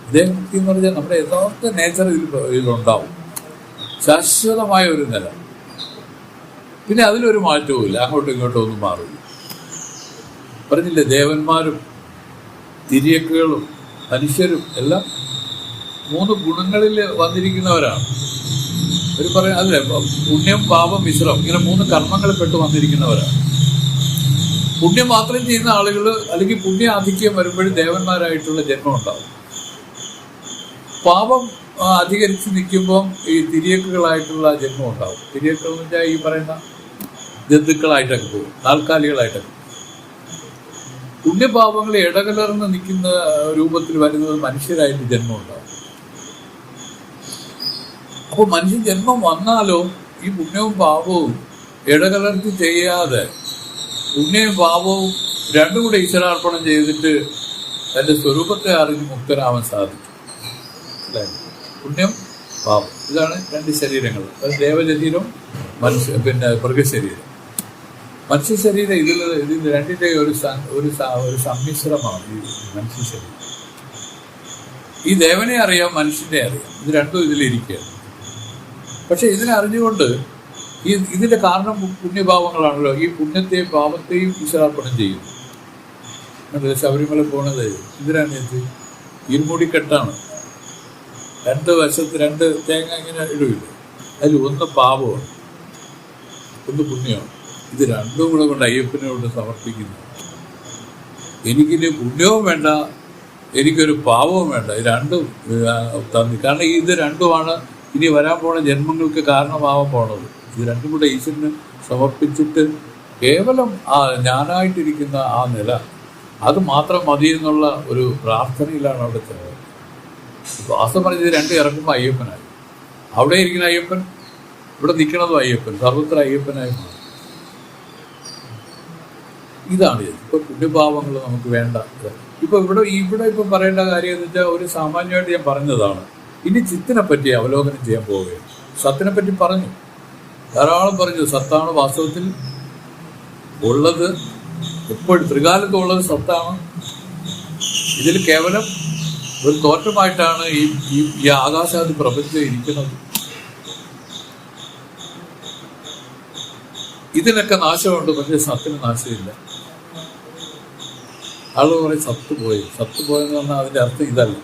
വിദേഹമുക്തി എന്ന് പറഞ്ഞാൽ നമ്മുടെ യഥാർത്ഥ നേച്ചർ ഇതിലുണ്ടാവും, ശാശ്വതമായ ഒരു നില. പിന്നെ അതിലൊരു മാറ്റവും ഇല്ല, അങ്ങോട്ടും ഇങ്ങോട്ടും ഒന്നും മാറില്ല. പറഞ്ഞില്ലേ, ദേവന്മാരും തിര്യക്കുകളും മനുഷ്യരും എല്ലാം 3 ഗുണങ്ങളിൽ വന്നിരിക്കുന്നവരാണ്. അവർ പറയാം അല്ലേ, പുണ്യം പാപം മിശ്രം, ഇങ്ങനെ 3 കർമ്മങ്ങളിൽ പെട്ട് വന്നിരിക്കുന്നവരാണ്. പുണ്യം മാത്രം ചെയ്യുന്ന ആളുകൾ അല്ലെങ്കിൽ പുണ്യ ആധിക്യം വരുമ്പോഴും ദേവന്മാരായിട്ടുള്ള ജന്മം ഉണ്ടാവും. പാപം അധികരിച്ച് നിൽക്കുമ്പം ഈ തിര്യക്കുകളായിട്ടുള്ള ജന്മം ഉണ്ടാവും. തിര്യക്കൾ എന്ന് വെച്ചാൽ ഈ പറയുന്ന ജന്തുക്കളായിട്ടൊക്കെ പോകും, താൽക്കാലികളായിട്ടൊക്കെ. പുണ്യപാപങ്ങൾ ഇടകലർന്ന് നിൽക്കുന്ന രൂപത്തിൽ വരുന്നത് മനുഷ്യരായിട്ട് ജന്മം ഉണ്ടാവും. അപ്പോൾ മനുഷ്യൻ ജന്മം വന്നാലോ ഈ പുണ്യവും പാപവും ഇടകലർത്തി ചെയ്യാതെ പുണ്യവും പാപവും രണ്ടും കൂടെ ഈശ്വരാർപ്പണം ചെയ്തിട്ട് തൻ്റെ സ്വരൂപത്തെ അറിഞ്ഞ് മുക്തരാവാൻ സാധിക്കും. പുണ്യം പാപം, ഇതാണ് 2 ശരീരങ്ങൾ. അത് ദേവശരീരം, മൃഗശരീരം. മനുഷ്യ ശരീരം ഇതിൽ രണ്ടിൻ്റെ ഒരു സമ്മിശ്രമാണ് ഈ മനുഷ്യ ശരീരം. ഈ ദേവനെ അറിയാം, മനുഷ്യനെ അറിയാം, ഇത് രണ്ടും ഇതിലിരിക്കുകയാണ്. പക്ഷെ ഇതിനെ അറിഞ്ഞുകൊണ്ട് ഇതിന്റെ കാരണം പുണ്യഭാവങ്ങളാണല്ലോ. ഈ പുണ്യത്തെയും പാപത്തെയും ഈശ്വരാർപ്പണം ചെയ്യും. ശബരിമല പോണത് ഇതിനാണ് ഇരുമുടിക്കെട്ടാണ്. രണ്ട് വശത്ത് രണ്ട് തേങ്ങ ഇങ്ങനെ ഇടുകയില്ല. അതിൽ ഒന്ന് പാപമാണ്, ഒന്ന് പുണ്യമാണ്. ഇത് രണ്ടും കൂടെ കൊണ്ട് അയ്യപ്പനോട് സമർപ്പിക്കുന്നു. എനിക്കിനി പുണ്യവും വേണ്ട, എനിക്കൊരു പാപവും വേണ്ട. ഇത് രണ്ടും തന്നി. കാരണം ഇത് രണ്ടുമാണ് ഇനി വരാൻ പോണ ജന്മങ്ങൾക്ക് കാരണമാവാൻ പോണത്. ഇത് രണ്ടും കൂടെ ഈശ്വരന് സമർപ്പിച്ചിട്ട് കേവലം ആ ഞാനായിട്ടിരിക്കുന്ന ആ നില, അത് മാത്രം മതി എന്നുള്ള ഒരു പ്രാർത്ഥനയിലാണ് അവിടെ ചെന്നത്. വാസ്തവം പറഞ്ഞത് രണ്ട് ഇറങ്ങുമ്പോൾ അയ്യപ്പനായി. അവിടെ ഇരിക്കുന്ന അയ്യപ്പൻ, ഇവിടെ നിൽക്കുന്നതും അയ്യപ്പൻ, സർവത്ര അയ്യപ്പനായി മാറി. ഇതാണ് ഇത്. ഇപ്പൊ പുണ്യഭാവങ്ങൾ നമുക്ക് വേണ്ട. ഇപ്പൊ ഇവിടെ ഇപ്പൊ പറയേണ്ട കാര്യം എന്ന് വെച്ചാൽ ഒരു സാമാന്യമായിട്ട് ഞാൻ പറഞ്ഞതാണ്. ഇനി ചിത്തിനെ പറ്റി അവലോകനം ചെയ്യാൻ പോവുകയാണ്. സത്തിനെ പറ്റി പറഞ്ഞു, ധാരാളം പറഞ്ഞു. സത്താണ് വാസ്തവത്തിൽ ഉള്ളത്, എപ്പോഴും ത്രികാലത്തും ഉള്ളത് സത്താണ്. ഇതിൽ കേവലം ഒരു തോറ്റമായിട്ടാണ് ഈ ആകാശാദി പ്രപഞ്ചം ഇരിക്കുന്നത്. ഇതിനൊക്കെ നാശമുണ്ട്, പക്ഷെ സത്തിന് നാശമില്ല. ആളുകൾ പറയും സത്തുപോയെന്ന് പറഞ്ഞാൽ അതിൻ്റെ അർത്ഥം ഇതല്ല.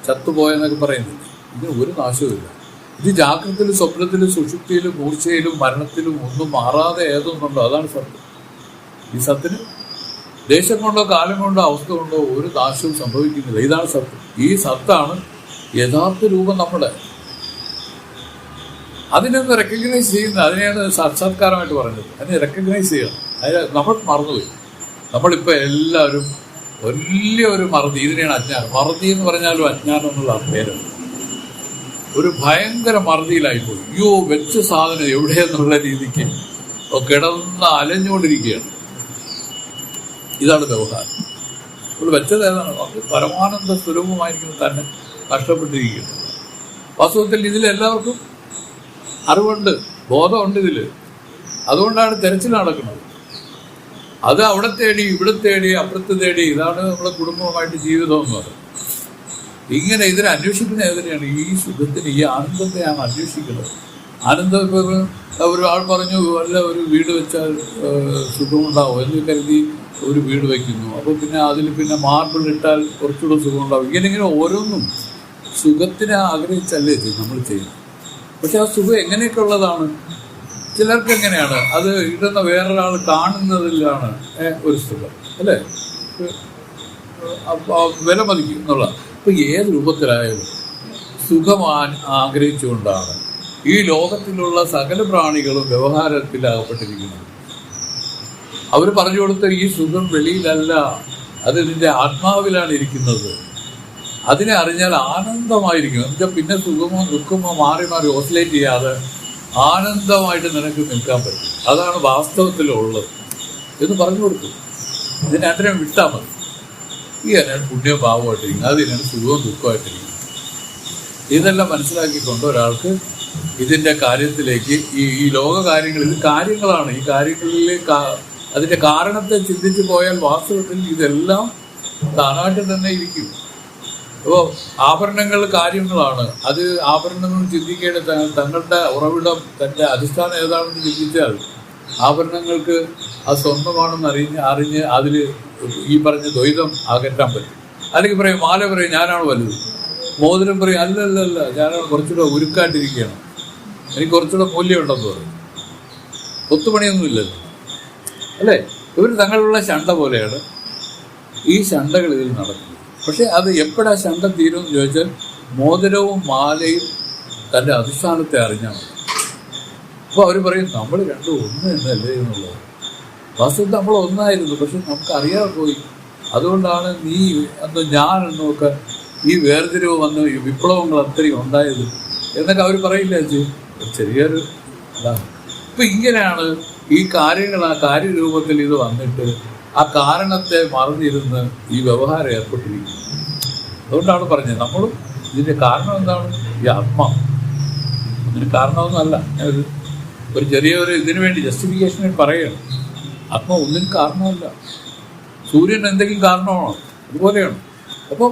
ചത്തുപോയെന്നൊക്കെ പറയുന്നില്ല. ഇതിന് ഒരു നാശവുമില്ല. ഇത് ജാഗ്രതയിലും സ്വപ്നത്തിലും സുഷുപ്തിയിലും മൂർച്ചയിലും മരണത്തിലും ഒന്നും മാറാതെ ഏതൊന്നുണ്ടോ അതാണ് സത്യം. ഈ സത്തിന് ദേശം കൊണ്ടോ കാലം കൊണ്ടോ അവസ്ഥ കൊണ്ടോ ഒരു നാശവും സംഭവിക്കുന്നില്ല. ഇതാണ് സത്യം. ഈ സത്താണ് യഥാർത്ഥ രൂപം നമ്മുടെ. അതിനൊന്ന് റെക്കഗ്നൈസ് ചെയ്യുന്നത്, അതിനെയാണ് സാക്ഷാത്കാരമായിട്ട് പറഞ്ഞത്. അതിനെ റെക്കഗ്നൈസ് ചെയ്യണം. അതിന് നമ്മൾ മറന്നുപോയി. നമ്മളിപ്പോൾ എല്ലാവരും വലിയൊരു മറതി, ഇതിനെയാണ് അജ്ഞാനം. മറതി എന്ന് പറഞ്ഞാലും അജ്ഞാനം എന്നുള്ള പേരാണ്. ഒരു ഭയങ്കര മറതിയിലായിപ്പോയി. അയ്യോ, വെച്ച സാധനം എവിടെയെന്നുള്ള രീതിക്ക് കിടന്ന് അലഞ്ഞുകൊണ്ടിരിക്കുകയാണ്. ഇതാണ് വ്യവഹാരം. നമ്മൾ വെച്ചത് ഏതാണ്? പരമാനന്ദ സ്വരൂപമായിരിക്കും തന്നെ കഷ്ടപ്പെട്ടിരിക്കുന്നത്. വാസ്തവത്തിൽ ഇതിലെല്ലാവർക്കും അറിവുണ്ട്, ബോധമുണ്ട് ഇതിൽ. അതുകൊണ്ടാണ് തെരച്ചിൽ നടക്കുന്നത്. അത് അവിടെ തേടി ഇവിടെ തേടി അപ്പുറത്ത് തേടി. ഇതാണ് നമ്മുടെ കുടുംബമായിട്ട് ജീവിതം എന്ന് പറയുന്നത്. ഇങ്ങനെ ഇതിനെ അന്വേഷിക്കുന്ന ഏതിനെയാണ്? ഈ സുഖത്തിന്, ഈ ആനന്ദത്തെയാണ് അന്വേഷിക്കുന്നത്. ആനന്ദം ഇപ്പോൾ ഒരാൾ പറഞ്ഞു വല്ല ഒരു വീട് വെച്ചാൽ സുഖമുണ്ടാവും എന്ന് കരുതി ഒരു വീട് വയ്ക്കുന്നു. അപ്പോൾ പിന്നെ അതിൽ പിന്നെ മാർബിൾ ഇട്ടാൽ കുറച്ചുകൂടെ സുഖമുണ്ടാവും. ഇങ്ങനെ ഓരോന്നും സുഖത്തിനെ ആഗ്രഹിച്ചല്ലേ നമ്മൾ ചെയ്യുന്നത്. പക്ഷെ ആ സുഖം എങ്ങനെയൊക്കെ ഉള്ളതാണ്? ചിലർക്ക് എങ്ങനെയാണ് അത് ഇടുന്ന വേറൊരാൾ കാണുന്നതിലാണ് ഒരു സുഖം, അല്ലേ? വില മതിക്കും എന്നുള്ള. ഇപ്പൊ ഏത് രൂപത്തിലായാലും സുഖം ആഗ്രഹിച്ചുകൊണ്ടാണ് ഈ ലോകത്തിലുള്ള സകല പ്രാണികളും വ്യവഹാരത്തിൽ അകപ്പെട്ടിരിക്കുന്നത്. അവർ പറഞ്ഞു കൊടുത്ത ഈ സുഖം വെളിയിലല്ല, അത് നിന്റെ ആത്മാവിലാണ് ഇരിക്കുന്നത്. അതിനെ അറിഞ്ഞാൽ ആനന്ദമായിരിക്കും. എന്നുവെച്ചാൽ പിന്നെ സുഖമോ ദുഃഖമോ മാറി മാറി ഓസിലേറ്റ് ചെയ്യാതെ ആനന്ദമായിട്ട് നിനക്ക് നിൽക്കാൻ പറ്റും. അതാണ് വാസ്തവത്തിലുള്ളത് എന്ന് പറഞ്ഞു കൊടുത്തു. ഇതിനെ അതിനെ വിട്ടാൽ മതി. ഈ അതിനാണ് പുണ്യവും ഭാവമായിട്ടിരിക്കും, അതിനാണ് സുഖവും ദുഃഖമായിട്ടിരിക്കും. ഇതെല്ലാം മനസ്സിലാക്കിക്കൊണ്ട് ഒരാൾക്ക് ഇതിൻ്റെ കാര്യത്തിലേക്ക് ഈ ലോക കാര്യങ്ങൾ, ഇത് കാര്യങ്ങളാണ്. ഈ കാര്യങ്ങളിൽ അതിൻ്റെ കാരണത്തെ ചിന്തിച്ചു പോയാൽ വാസ്തവത്തിൽ ഇതെല്ലാം താനായിട്ട് തന്നെ ഇരിക്കും. അപ്പോൾ ആഭരണങ്ങൾ കാര്യങ്ങളാണ്. അത് ആഭരണങ്ങൾ ചിന്തിക്കേണ്ട തങ്ങളുടെ ഉറവിടം, തൻ്റെ അധിഷ്ഠാനം ഏതാണെന്ന് ചിന്തിച്ചാൽ ആഭരണങ്ങൾക്ക് അത് സ്വന്തമാണെന്ന് അറിഞ്ഞ് അതിൽ ഈ പറഞ്ഞ ദ്വൈതം അകറ്റാൻ പറ്റും. അല്ലെങ്കിൽ പറയും, മാല പറയും ഞാനാണ് വലുത്, മോതിരം പറയും അല്ലല്ല ഞാനാണ് കുറച്ചുകൂടെ ഉരുക്കായിട്ടിരിക്കുകയാണ്, എനിക്ക് കുറച്ചുകൂടെ മൂല്യമുണ്ടെന്ന് പറയും. ഒത്തുപണിയൊന്നുമില്ലല്ലോ, അല്ലേ? ഇവർ തങ്ങളുള്ള ശണ്ട പോലെയാണ് ഈ ശണ്ടകൾ ഇതിൽ നടക്കുന്നത്. പക്ഷെ അത് എപ്പോഴാ ശണ്ട തീരുമെന്ന് ചോദിച്ചാൽ മോതിരവും മാലയും തൻ്റെ അധിഷ്ഠാനത്തെ അറിഞ്ഞാൽ മതി. അപ്പോൾ അവർ പറയും നമ്മൾ രണ്ടും ഒന്ന് എന്നല്ലേ എന്നുള്ളത്. വാസ്തവത്തിൽ നമ്മൾ ഒന്നായിരുന്നു, പക്ഷെ നമുക്കറിയാതെ പോയി. അതുകൊണ്ടാണ് നീ എന്ന് ഞാൻ എന്നൊക്കെ ഈ വേർതിരിവ് വന്ന് ഈ വിപ്ലവങ്ങൾ അത്രയും ഉണ്ടായത് എന്നൊക്കെ അവർ പറയില്ല. ചെറിയൊരു ഇതാണ്. ഇപ്പം ഇങ്ങനെയാണ് ഈ കാര്യങ്ങൾ ആ കാര്യരൂപത്തിൽ ഇത് വന്നിട്ട് ആ കാരണത്തെ മറന്നിരുന്ന് ഈ വ്യവഹാരം ഏർപ്പെട്ടിരിക്കുന്നു. അതുകൊണ്ടാണ് പറഞ്ഞത് നമ്മളും ഇതിൻ്റെ കാരണം എന്താണ്? ഈ ആത്മാവ്. ഇതിന് കാരണമൊന്നുമല്ല. ഒരു ചെറിയൊരു ഇതിനു വേണ്ടി ജസ്റ്റിഫിക്കേഷനിൽ പറയുകയാണ്. ആത്മ ഒന്നിനും കാരണമല്ല. സൂര്യൻ എന്തെങ്കിലും കാരണമാണോ? അതുപോലെയാണ്. അപ്പോൾ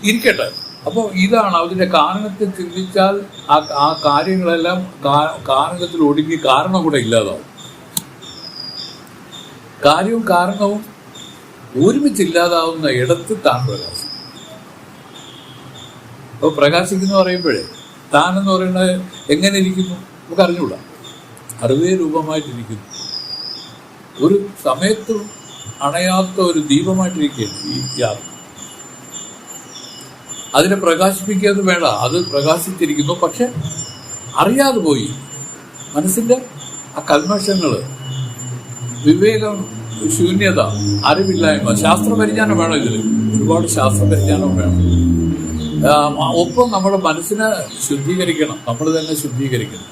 ഇരിക്കട്ടെ. അപ്പോൾ ഇതാണ് അതിൻ്റെ കാരണത്തെ ചിന്തിച്ചാൽ ആ കാര്യങ്ങളെല്ലാം കാരണത്തിൽ ഒടുങ്ങി കാരണം കൂടെ ഇല്ലാതാവും. കാര്യവും കാരണവും ഒരുമിച്ചില്ലാതാവുന്ന ഇടത്ത് താൻ പ്രകാശം. അപ്പോൾ പ്രകാശിക്കുന്നു പറയുമ്പോഴേ താനെന്ന് പറയുന്നത് എങ്ങനെ ഇരിക്കുന്നു നമുക്ക് അറിഞ്ഞുകൂടാ. അറിവേ രൂപമായിട്ടിരിക്കുന്നു, ഒരു സമയത്തും അണയാത്ത ഒരു ദീപമായിട്ടിരിക്കുകയാണ് ഈ ആത്മ. അതിനെ പ്രകാശിപ്പിക്കാതെ വേണ്ട, അത് പ്രകാശിച്ചിരിക്കുന്നു. പക്ഷെ അറിയാതെ പോയി മനസ്സിൻ്റെ ആ കൽമഷങ്ങൾ, വിവേകം, ശൂന്യത, അറിവില്ലായ്മ. ശാസ്ത്രപരിജ്ഞാനം വേണം ഇതിൽ, ഒരുപാട് ശാസ്ത്രപരിജ്ഞാനം വേണം. ഒപ്പം നമ്മുടെ മനസ്സിനെ ശുദ്ധീകരിക്കണം, നമ്മൾ തന്നെ ശുദ്ധീകരിക്കണം.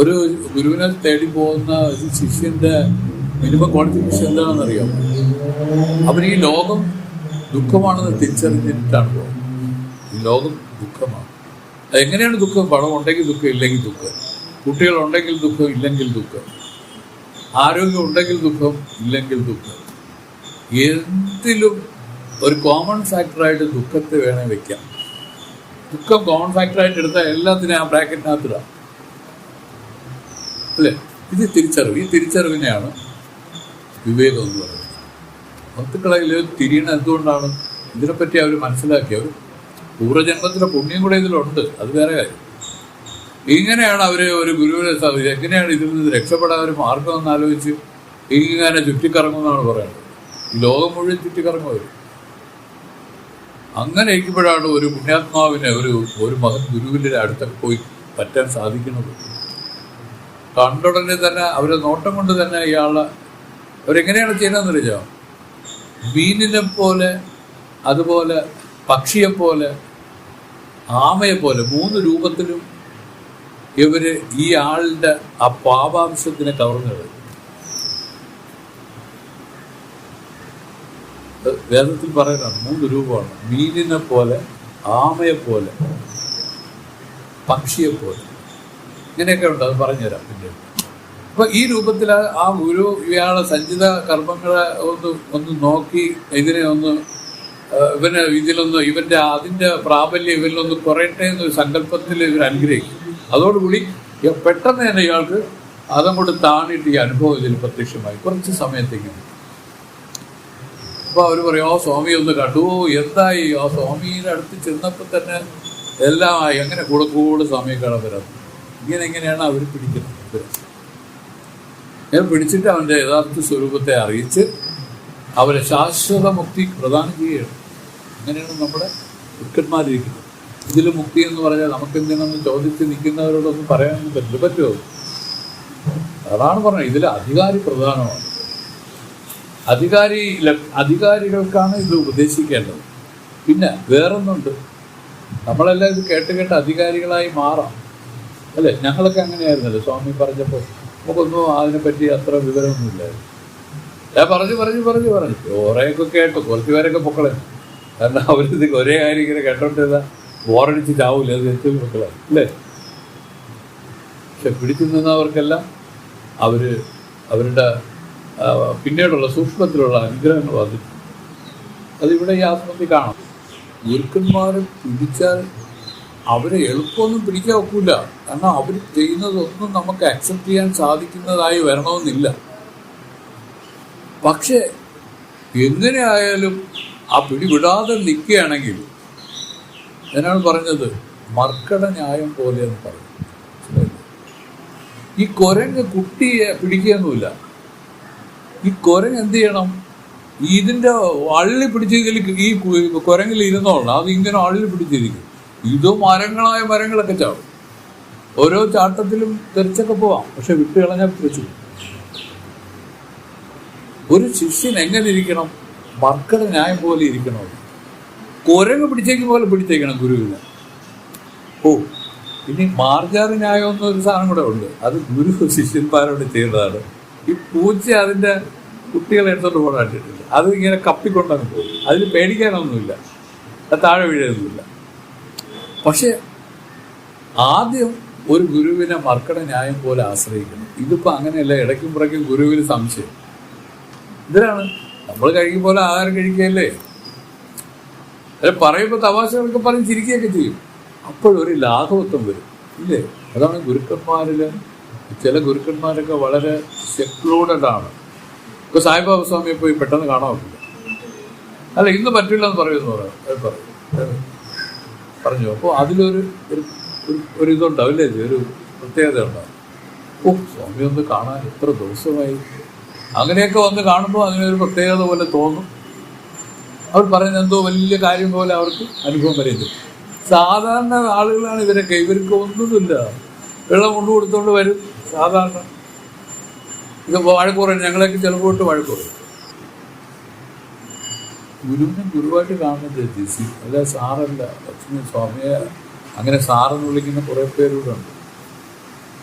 ഒരു ഗുരുവിനെ തേടി പോകുന്ന ഒരു ശിഷ്യന്റെ മിനിമം ക്വാളിഫിക്കേഷൻ എന്താണെന്നറിയാം? അവൻ ഈ ലോകം ദുഃഖമാണെന്ന് തിരിച്ചറിഞ്ഞിട്ടാണ് പോകുന്നത്. ഈ ലോകം ദുഃഖമാണ്. എങ്ങനെയാണ് ദുഃഖം? പണം ഉണ്ടെങ്കിൽ ദുഃഖം, ഇല്ലെങ്കിൽ ദുഃഖം. കുട്ടികളുണ്ടെങ്കിൽ ദുഃഖം, ഇല്ലെങ്കിൽ ദുഃഖം. ആരോഗ്യം ഉണ്ടെങ്കിൽ ദുഃഖം, ഇല്ലെങ്കിൽ ദുഃഖം. എന്തിലും ഒരു കോമൺ ഫാക്ടറായിട്ട് ദുഃഖത്തെ വേണേ വെക്കാം. ദുഃഖം കോമൺ ഫാക്ടറായിട്ട് എടുത്താൽ എല്ലാത്തിനും ആ ബ്രാക്കറ്റിനകത്തിടാം, അല്ലേ? ഇത് തിരിച്ചറിവ്. ഈ തിരിച്ചറിവിനെയാണ് വിവേകം എന്ന് പറയുന്നത്. വസ്തുക്കളിൽ തിരിയണ എന്തുകൊണ്ടാണ്? ഇതിനെപ്പറ്റി അവർ മനസ്സിലാക്കി. അവർ പൂർവ്വജന്മത്തിലെ പുണ്യം കൂടെ ഇതിലുണ്ട്, അത് വേറെ കാര്യം. ഇങ്ങനെയാണ് അവർ ഒരു ഗുരുവിനെ എങ്ങനെയാണ് ഇതിൽ നിന്ന് രക്ഷപ്പെടാൻ ഒരു മാർഗമെന്ന് ആലോചിച്ച് ഇങ്ങനെ ചുറ്റിക്കറങ്ങുമെന്നാണ് പറയുന്നത്. ഈ ലോകം മുഴുവൻ ചുറ്റിക്കറങ്ങും അവർ. അങ്ങനെ ഇരിക്കുമ്പോഴാണ് ഒരു പുണ്യാത്മാവിനെ ഒരു മകൻ ഗുരുവിൻ്റെ അടുത്തൊക്കെ പോയി പറ്റാൻ സാധിക്കുന്നത്. കണ്ടുടനെ തന്നെ അവരെ നോട്ടം കൊണ്ട് തന്നെ ഇയാളെ അവരെങ്ങനെയാണ് ചെയ്യുന്നതെന്ന് അറിയാം? മീനിനെ പോലെ, അതുപോലെ പക്ഷിയെപ്പോലെ, ആമയെപ്പോലെ 3 രൂപത്തിലും ഇവര് ഈ ആളുടെ ആ പാപാംശത്തിനെ കവർന്നത്. വേദത്തിൽ പറയുന്നതാണ് 3 രൂപമാണ്. മീനിനെ പോലെ, ആമയെപ്പോലെ, പക്ഷിയെപ്പോലെ, ഇങ്ങനെയൊക്കെ ഉണ്ട്. അത് പറഞ്ഞുതരാം പിന്നെ. അപ്പൊ ഈ രൂപത്തിൽ ആ ഗുരു ഇയാളെ സഞ്ചിത കർമ്മങ്ങളെ ഒന്ന് നോക്കി ഇതിനെ ഒന്ന് ഇവന്റെ അതിന്റെ പ്രാബല്യം ഇവരിലൊന്ന് കുറയട്ടെ എന്നൊരു സങ്കല്പത്തിൽ ഇവർ അനുഗ്രഹിക്കും. അതോടുകൂടി പെട്ടെന്ന് തന്നെ ഇയാൾക്ക് അതങ്ങോട്ട് താണിട്ട് ഈ അനുഭവം ഇതിൽ പ്രത്യക്ഷമായി കുറച്ച് സമയത്തേക്ക്. അപ്പൊ അവർ പറയും, സ്വാമി ഒന്ന് കണ്ടു, എന്തായി? സ്വാമിയുടെ അടുത്ത് ചെന്നപ്പോൾ തന്നെ എല്ലാം ആയി. അങ്ങനെ കൂടെ സമയം കാണാൻ വരാം. ഇങ്ങനെയാണ് അവർ പിടിക്കുന്നത്. ഞാൻ പിടിച്ചിട്ട് അവൻ്റെ യഥാർത്ഥ സ്വരൂപത്തെ അറിയിച്ച് അവരെ ശാശ്വത മുക്തി പ്രദാനം ചെയ്യുകയാണ്. അങ്ങനെയാണ് നമ്മുടെ ഗുരുക്കന്മാരിരിക്കുന്നത്. ഇതിൽ മുക്തി എന്ന് പറഞ്ഞാൽ നമുക്കെന്തെങ്കിലും ചോദിച്ച് നിൽക്കുന്നവരോടൊന്നും പറയാനൊന്നും പറ്റുമോ? അതാണ് പറഞ്ഞത്, ഇതിൽ അധികാരി പ്രധാനമാണ്. അധികാരികൾക്കാണ് ഇത് ഉപദേശിക്കേണ്ടത്. പിന്നെ വേറൊന്നുണ്ട്, നമ്മളെല്ലാം ഇത് കേട്ട് അധികാരികളായി മാറാം, അല്ലേ? ഞങ്ങളൊക്കെ അങ്ങനെയായിരുന്നല്ലോ. സ്വാമി പറഞ്ഞപ്പോൾ നമുക്കൊന്നും അതിനെപ്പറ്റി അത്ര വിവരമൊന്നുമില്ലായിരുന്നു. ഞാൻ പറഞ്ഞു കുറേയൊക്കെ കേട്ടു, കുറച്ച് പേരൊക്കെ പൊക്കളെ. കാരണം അവരിത് ഒരേ കാര്യം ഇങ്ങനെ കേട്ടോണ്ടിരുന്ന ബോറടിച്ച് ചാവൂല, അത് ഏറ്റവും മക്കളെ, അല്ലേ? പക്ഷെ പിടിച്ചു നിന്നവർക്കെല്ലാം അവരുടെ പിന്നീടുള്ള സൂക്ഷ്മത്തിലുള്ള അനുഗ്രഹങ്ങൾ വന്നിട്ടുണ്ട്. അതിവിടെ ഈ ആത്മത്തിൽ കാണാം. ഗുരുക്കന്മാരെ പിടിച്ചാൽ അവരെ എളുപ്പമൊന്നും പിടിക്കാൻ ഒക്കില്ല. കാരണം അവർ ചെയ്യുന്നതൊന്നും നമുക്ക് അക്സെപ്റ്റ് ചെയ്യാൻ സാധിക്കുന്നതായി വരണമെന്നില്ല. പക്ഷേ എങ്ങനെ ആയാലും ആ പിടിവിടാതെ നിൽക്കുകയാണെങ്കിൽ, ഞാനാണ് പറഞ്ഞത്, മർക്കട ന്യായം പോലെ എന്ന് പറയും. ഈ കുരങ്ങ് കുട്ടിയെ പിടിക്കുകയൊന്നുമില്ല. ഈ കുരങ്ങ് എന്ത് ചെയ്യണം? ഇതിൻ്റെ അള്ളി പിടിച്ചെങ്കിൽ ഈ കുരങ്ങിൽ ഇരുന്നോളണം. അത് ഇങ്ങനെ അള്ളി പിടിച്ചിരിക്കും. ഇത് മരങ്ങളൊക്കെ ചാവും. ഓരോ ചാട്ടത്തിലും തെറിച്ചൊക്കെ പോവാം, പക്ഷെ വിട്ട് കളഞ്ഞാൽ തെറിച്ചു. ഒരു ശിഷ്യൻ എങ്ങനെ ഇരിക്കണം? മർക്കട ന്യായം പോലെ ഇരിക്കണം. കുരങ്ങ് പിടിച്ചേക്കും പോലെ പിടിച്ചേക്കണം ഗുരുവിനെ. ഇനി മാർജാറി ന്യായം എന്നൊരു സാധനം കൂടെ ഉണ്ട്. അത് ഗുരു ശിഷ്യന്മാരോട് ചെയ്തതാണ്. ഈ പൂച്ച അതിൻ്റെ കുട്ടികളെ എടുത്തോണ്ട് പോകാനായിട്ടില്ല. അത് ഇങ്ങനെ കപ്പിക്കൊണ്ടങ്ങ് പോകും. അതിന് പേടിക്കാനൊന്നുമില്ല, അത് താഴെ വീഴൊന്നുമില്ല. പക്ഷെ ആദ്യം ഒരു ഗുരുവിനെ മർക്കട ന്യായം പോലെ ആശ്രയിക്കണം. ഇതിപ്പോൾ അങ്ങനെയല്ല. ഇടയ്ക്കും പുറയ്ക്കും ഗുരുവിന് സംശയം. ഇതിലാണ് നമ്മൾ കഴിക്കും പോലെ ആഹാരം കഴിക്കുകയല്ലേ. അല്ലെ പറയുമ്പോൾ തമാശകളൊക്കെ പറഞ്ഞ് ചിരിക്കുകയൊക്കെ ചെയ്യും. അപ്പോഴൊരു ലാഘവത്വം വരും, ഇല്ലേ? അതാണ് ഗുരുക്കന്മാരിൽ ചില ഗുരുക്കന്മാരൊക്കെ വളരെ സെക്ലൂഡഡ് ആണ്. ഇപ്പോൾ സായിബാബ സ്വാമിയെ പോയി പെട്ടെന്ന് കാണാൻ പറ്റില്ല. അല്ല, ഇന്ന് പറ്റില്ല എന്ന് പറയുമെന്ന് പറയും. പറഞ്ഞു. അപ്പോൾ അതിലൊരു ഒരു ഇതുണ്ടാവും അല്ലേ, ഒരു പ്രത്യേകത ഉണ്ടാവും. സ്വാമി ഒന്ന് കാണാൻ എത്ര ദിവസമായി. അങ്ങനെയൊക്കെ വന്ന് കാണുമ്പോൾ അതിനൊരു പ്രത്യേകത പോലെ തോന്നും. അവർ പറയുന്നത് എന്തോ വലിയ കാര്യം പോലെ അവർക്ക് അനുഭവം വരുന്നത്. സാധാരണ ആളുകളാണ് ഇവരൊക്കെ. ഇവർക്ക് ഒന്നുമില്ല. വെള്ളം കൊണ്ടു കൊടുത്തോണ്ട് വരും. സാധാരണ ഇത് വഴക്കുറയും. ഞങ്ങളൊക്കെ ചിലപ്പോൾ ഇട്ട് വഴക്കുറയും. ഗുരുവിനെ ഗുരുവായിട്ട് കാണുന്നത് ജിസി, അല്ല സാറല്ല. ലക്ഷ്മി സ്വാമിയെ അങ്ങനെ സാറെന്ന് വിളിക്കുന്ന കുറേ പേരൂടെ ഉണ്ട്.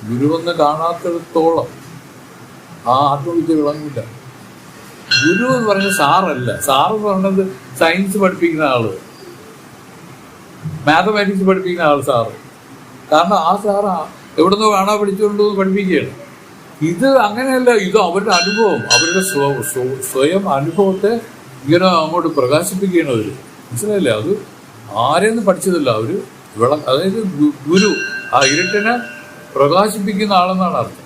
ഗുരുവെന്ന് കാണാത്തിടത്തോളം ആ ആത്മവിദ്യ വിളങ്ങില്ല. ഗുരു എന്ന് പറയുന്നത് സാറല്ല. സാറെന്ന് പറയുന്നത് സയൻസ് പഠിപ്പിക്കുന്ന ആള്, മാത്തമാറ്റിക്സ് പഠിപ്പിക്കുന്ന ആൾ സാറ്. കാരണം ആ സാറ് എവിടുന്നോ കാണാൻ പഠിച്ചുകൊണ്ട് പഠിപ്പിക്കുകയാണ്. ഇത് അങ്ങനെയല്ല. ഇത് അവരുടെ അനുഭവം, അവരുടെ സ്വയം അനുഭവത്തെ ഇങ്ങനെ അങ്ങോട്ട് പ്രകാശിപ്പിക്കുകയാണ് അവർ. മനസ്സിലായില്ലേ? അത് ആരെയൊന്നും പഠിച്ചതല്ല. അവർ അതായത് ഗുരു ആ ഇരുട്ടിനെ പ്രകാശിപ്പിക്കുന്ന ആളെന്നാണ് അർത്ഥം.